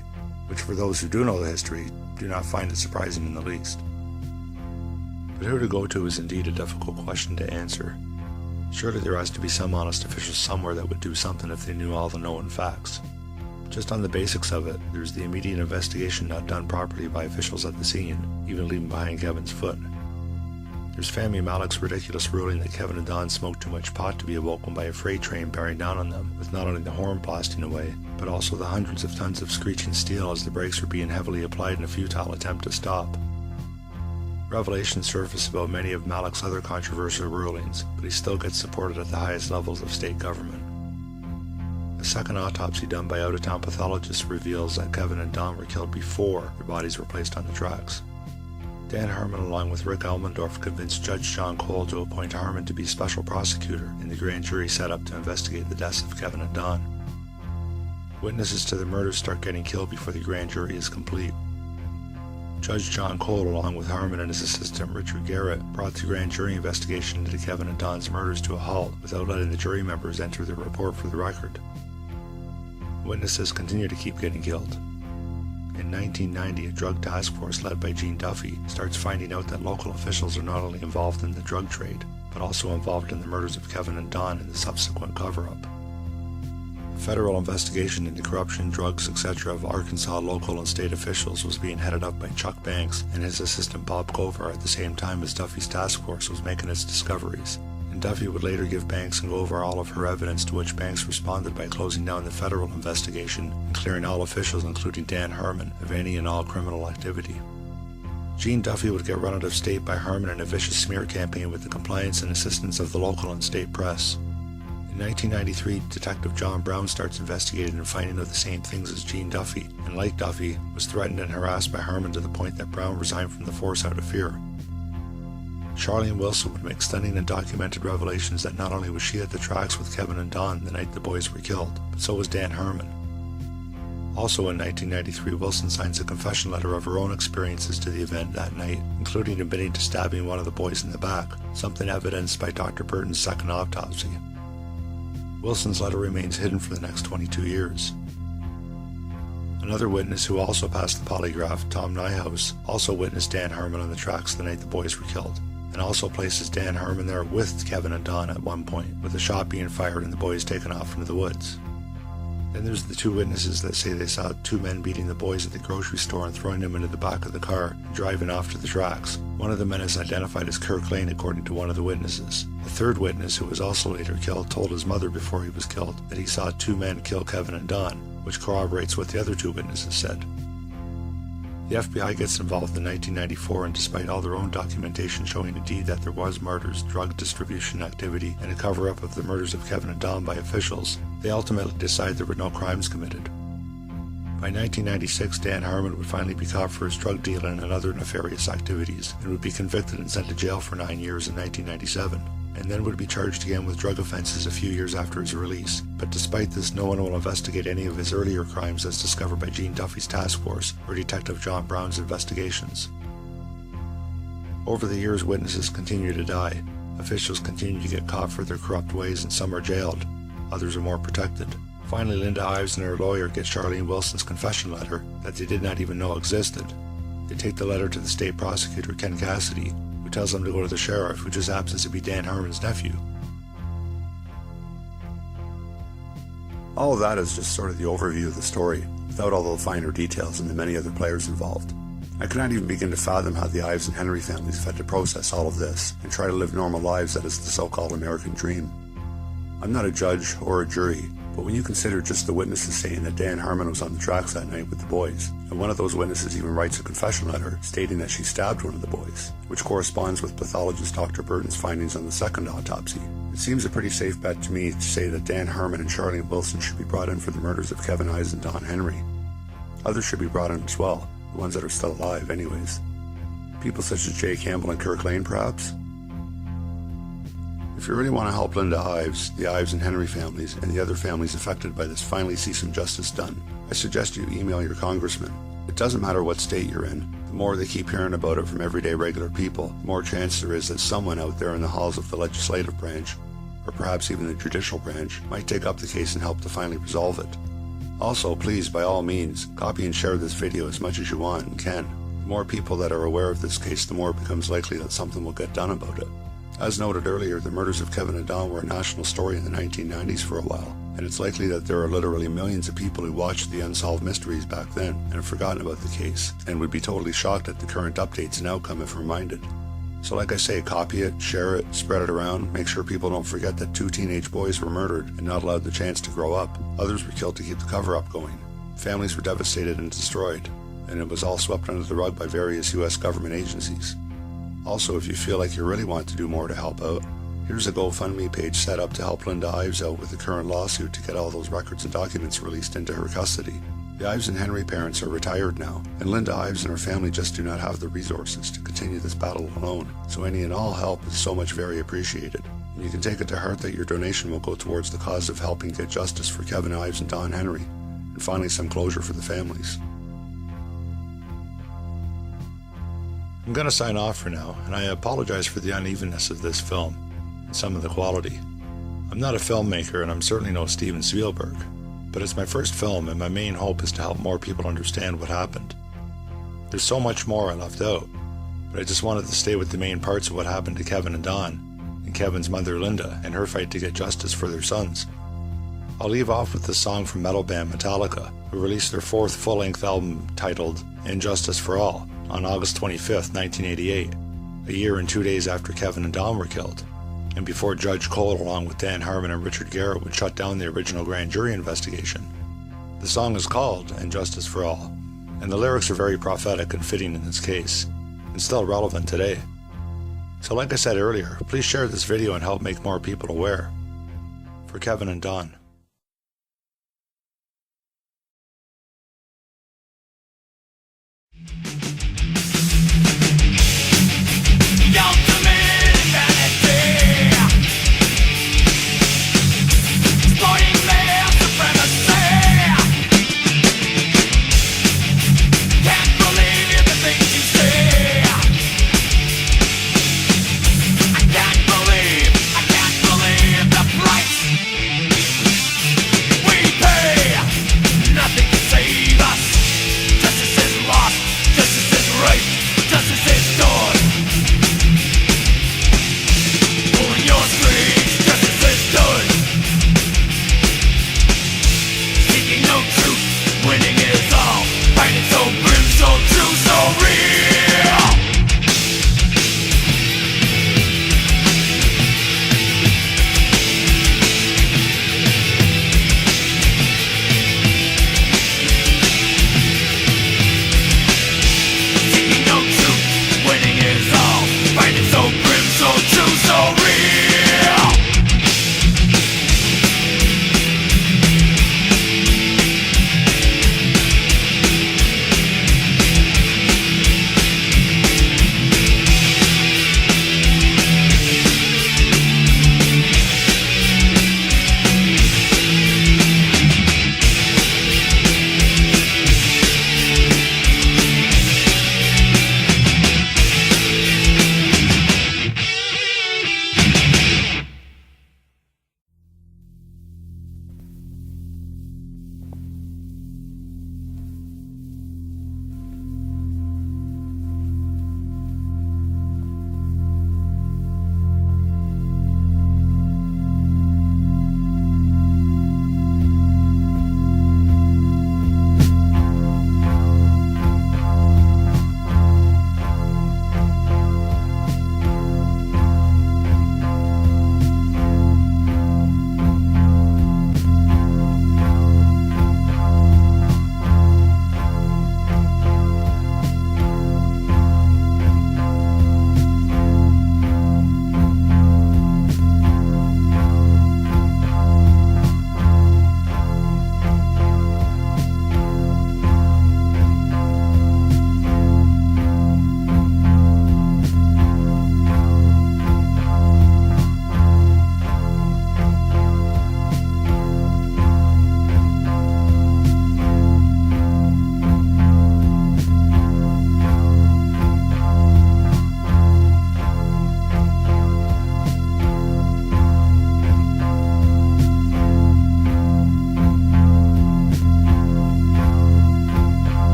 which for those who do know the history, do not find it surprising in the least. But who to go to is indeed a difficult question to answer. Surely there has to be some honest official somewhere that would do something if they knew all the known facts. Just on the basics of it, there's the immediate investigation not done properly by officials at the scene, even leaving behind Kevin's foot. There's family Malik's ridiculous ruling that Kevin and Don smoked too much pot to be awoken by a freight train bearing down on them, with not only the horn blasting away, but also the hundreds of tons of screeching steel as the brakes were being heavily applied in a futile attempt to stop. Revelations surface about many of Malik's other controversial rulings, but he still gets supported at the highest levels of state government. A second autopsy done by out-of-town pathologists reveals that Kevin and Don were killed before their bodies were placed on the tracks. Dan Harmon, along with Rick Elmendorf, convinced Judge John Cole to appoint Harmon to be special prosecutor in the grand jury set up to investigate the deaths of Kevin and Don. Witnesses to the murders start getting killed before the grand jury is complete. Judge John Cole, along with Harmon and his assistant Richard Garrett, brought the grand jury investigation into Kevin and Don's murders to a halt without letting the jury members enter their report for the record. Witnesses continue to keep getting killed. In 1990, a drug task force led by Gene Duffy starts finding out that local officials are not only involved in the drug trade, but also involved in the murders of Kevin and Don and the subsequent cover-up. A federal investigation into corruption, drugs, etc. of Arkansas local and state officials was being headed up by Chuck Banks and his assistant Bob Govar at the same time as Duffy's task force was making its discoveries. And Duffy would later give Banks and Govar all of her evidence, to which Banks responded by closing down the federal investigation and clearing all officials, including Dan Harmon, of any and all criminal activity. Gene Duffy would get run out of state by Harmon in a vicious smear campaign with the compliance and assistance of the local and state press. In 1993, Detective John Brown starts investigating and finding out the same things as Gene Duffy, and like Duffy, was threatened and harassed by Harmon to the point that Brown resigned from the force out of fear. Sharline Wilson would make stunning and documented revelations that not only was she at the tracks with Kevin and Don the night the boys were killed, but so was Dan Harmon. Also in 1993, Wilson signs a confession letter of her own experiences to the event that night, including admitting to stabbing one of the boys in the back, something evidenced by Dr. Burton's second autopsy. Wilson's letter remains hidden for the next 22 years. Another witness who also passed the polygraph, Tom Nyhouse, also witnessed Dan Harmon on the tracks the night the boys were killed, and also places Dan Harmon there with Kevin and Don at one point, with a shot being fired and the boys taken off into the woods. Then there's the two witnesses that say they saw two men beating the boys at the grocery store and throwing them into the back of the car and driving off to the tracks. One of the men is identified as Kirk Lane, according to one of the witnesses. The third witness, who was also later killed, told his mother before he was killed that he saw two men kill Kevin and Don, which corroborates what the other two witnesses said. The FBI gets involved in 1994, and despite all their own documentation showing indeed that there was murders, drug distribution activity, and a cover-up of the murders of Kevin and Don by officials, they ultimately decide there were no crimes committed. By 1996, Dan Harmon would finally be caught for his drug dealing and other nefarious activities, and would be convicted and sent to jail for 9 years in 1997. And then would be charged again with drug offenses a few years after his release. But despite this, no one will investigate any of his earlier crimes as discovered by Gene Duffy's task force or Detective John Brown's investigations. Over the years, witnesses continue to die. Officials continue to get caught for their corrupt ways, and some are jailed. Others are more protected. Finally, Linda Ives and her lawyer get Sharline Wilson's confession letter that they did not even know existed. They take the letter to the state prosecutor, Ken Cassidy, who tells them to go to the sheriff, who just happens to be Dan Harmon's nephew. All of that is just sort of the overview of the story, without all the finer details and the many other players involved. I could not even begin to fathom how the Ives and Henry families have had to process all of this and try to live normal lives that is the so-called American dream. I'm not a judge or a jury, but when you consider just the witnesses saying that Dan Harmon was on the tracks that night with the boys, and one of those witnesses even writes a confession letter stating that she stabbed one of the boys, which corresponds with pathologist Dr. Burton's findings on the second autopsy, it seems a pretty safe bet to me to say that Dan Harmon and Sharline Wilson should be brought in for the murders of Kevin Ives and Don Henry. Others should be brought in as well, the ones that are still alive anyways. People such as Jay Campbell and Kirk Lane, perhaps? If you really want to help Linda Ives, the Ives and Henry families, and the other families affected by this finally see some justice done, I suggest you email your congressman. It doesn't matter what state you're in. The more they keep hearing about it from everyday regular people, the more chance there is that someone out there in the halls of the legislative branch, or perhaps even the judicial branch, might take up the case and help to finally resolve it. Also, please, by all means, copy and share this video as much as you want and can. The more people that are aware of this case, the more it becomes likely that something will get done about it. As noted earlier, the murders of Kevin and Don were a national story in the 1990s for a while, and it's likely that there are literally millions of people who watched the unsolved mysteries back then and have forgotten about the case, and would be totally shocked at the current updates and outcome if reminded. So like I say, copy it, share it, spread it around, make sure people don't forget that 2 teenage boys were murdered and not allowed the chance to grow up. Others were killed to keep the cover-up going. Families were devastated and destroyed, and it was all swept under the rug by various US government agencies. Also, if you feel like you really want to do more to help out, here's a GoFundMe page set up to help Linda Ives out with the current lawsuit to get all those records and documents released into her custody. The Ives and Henry parents are retired now, and Linda Ives and her family just do not have the resources to continue this battle alone, so any and all help is so much very appreciated. And you can take it to heart that your donation will go towards the cause of helping get justice for Kevin Ives and Don Henry, and finally some closure for the families. I'm going to sign off for now, and I apologize for the unevenness of this film and some of the quality. I'm not a filmmaker, and I'm certainly no Steven Spielberg, but it's my first film, and my main hope is to help more people understand what happened. There's so much more I left out, but I just wanted to stay with the main parts of what happened to Kevin and Don, and Kevin's mother Linda, and her fight to get justice for their sons. I'll leave off with the song from metal band Metallica, who released their 4th full-length album titled Injustice for All on August 25th, 1988, a year and 2 days after Kevin and Don were killed, and before Judge Cole, along with Dan Harmon and Richard Garrett, would shut down the original grand jury investigation. The song is called Injustice for All, and the lyrics are very prophetic and fitting in this case, and still relevant today. So like I said earlier, please share this video and help make more people aware. For Kevin and Don. Winning is all, fighting so grim, so true.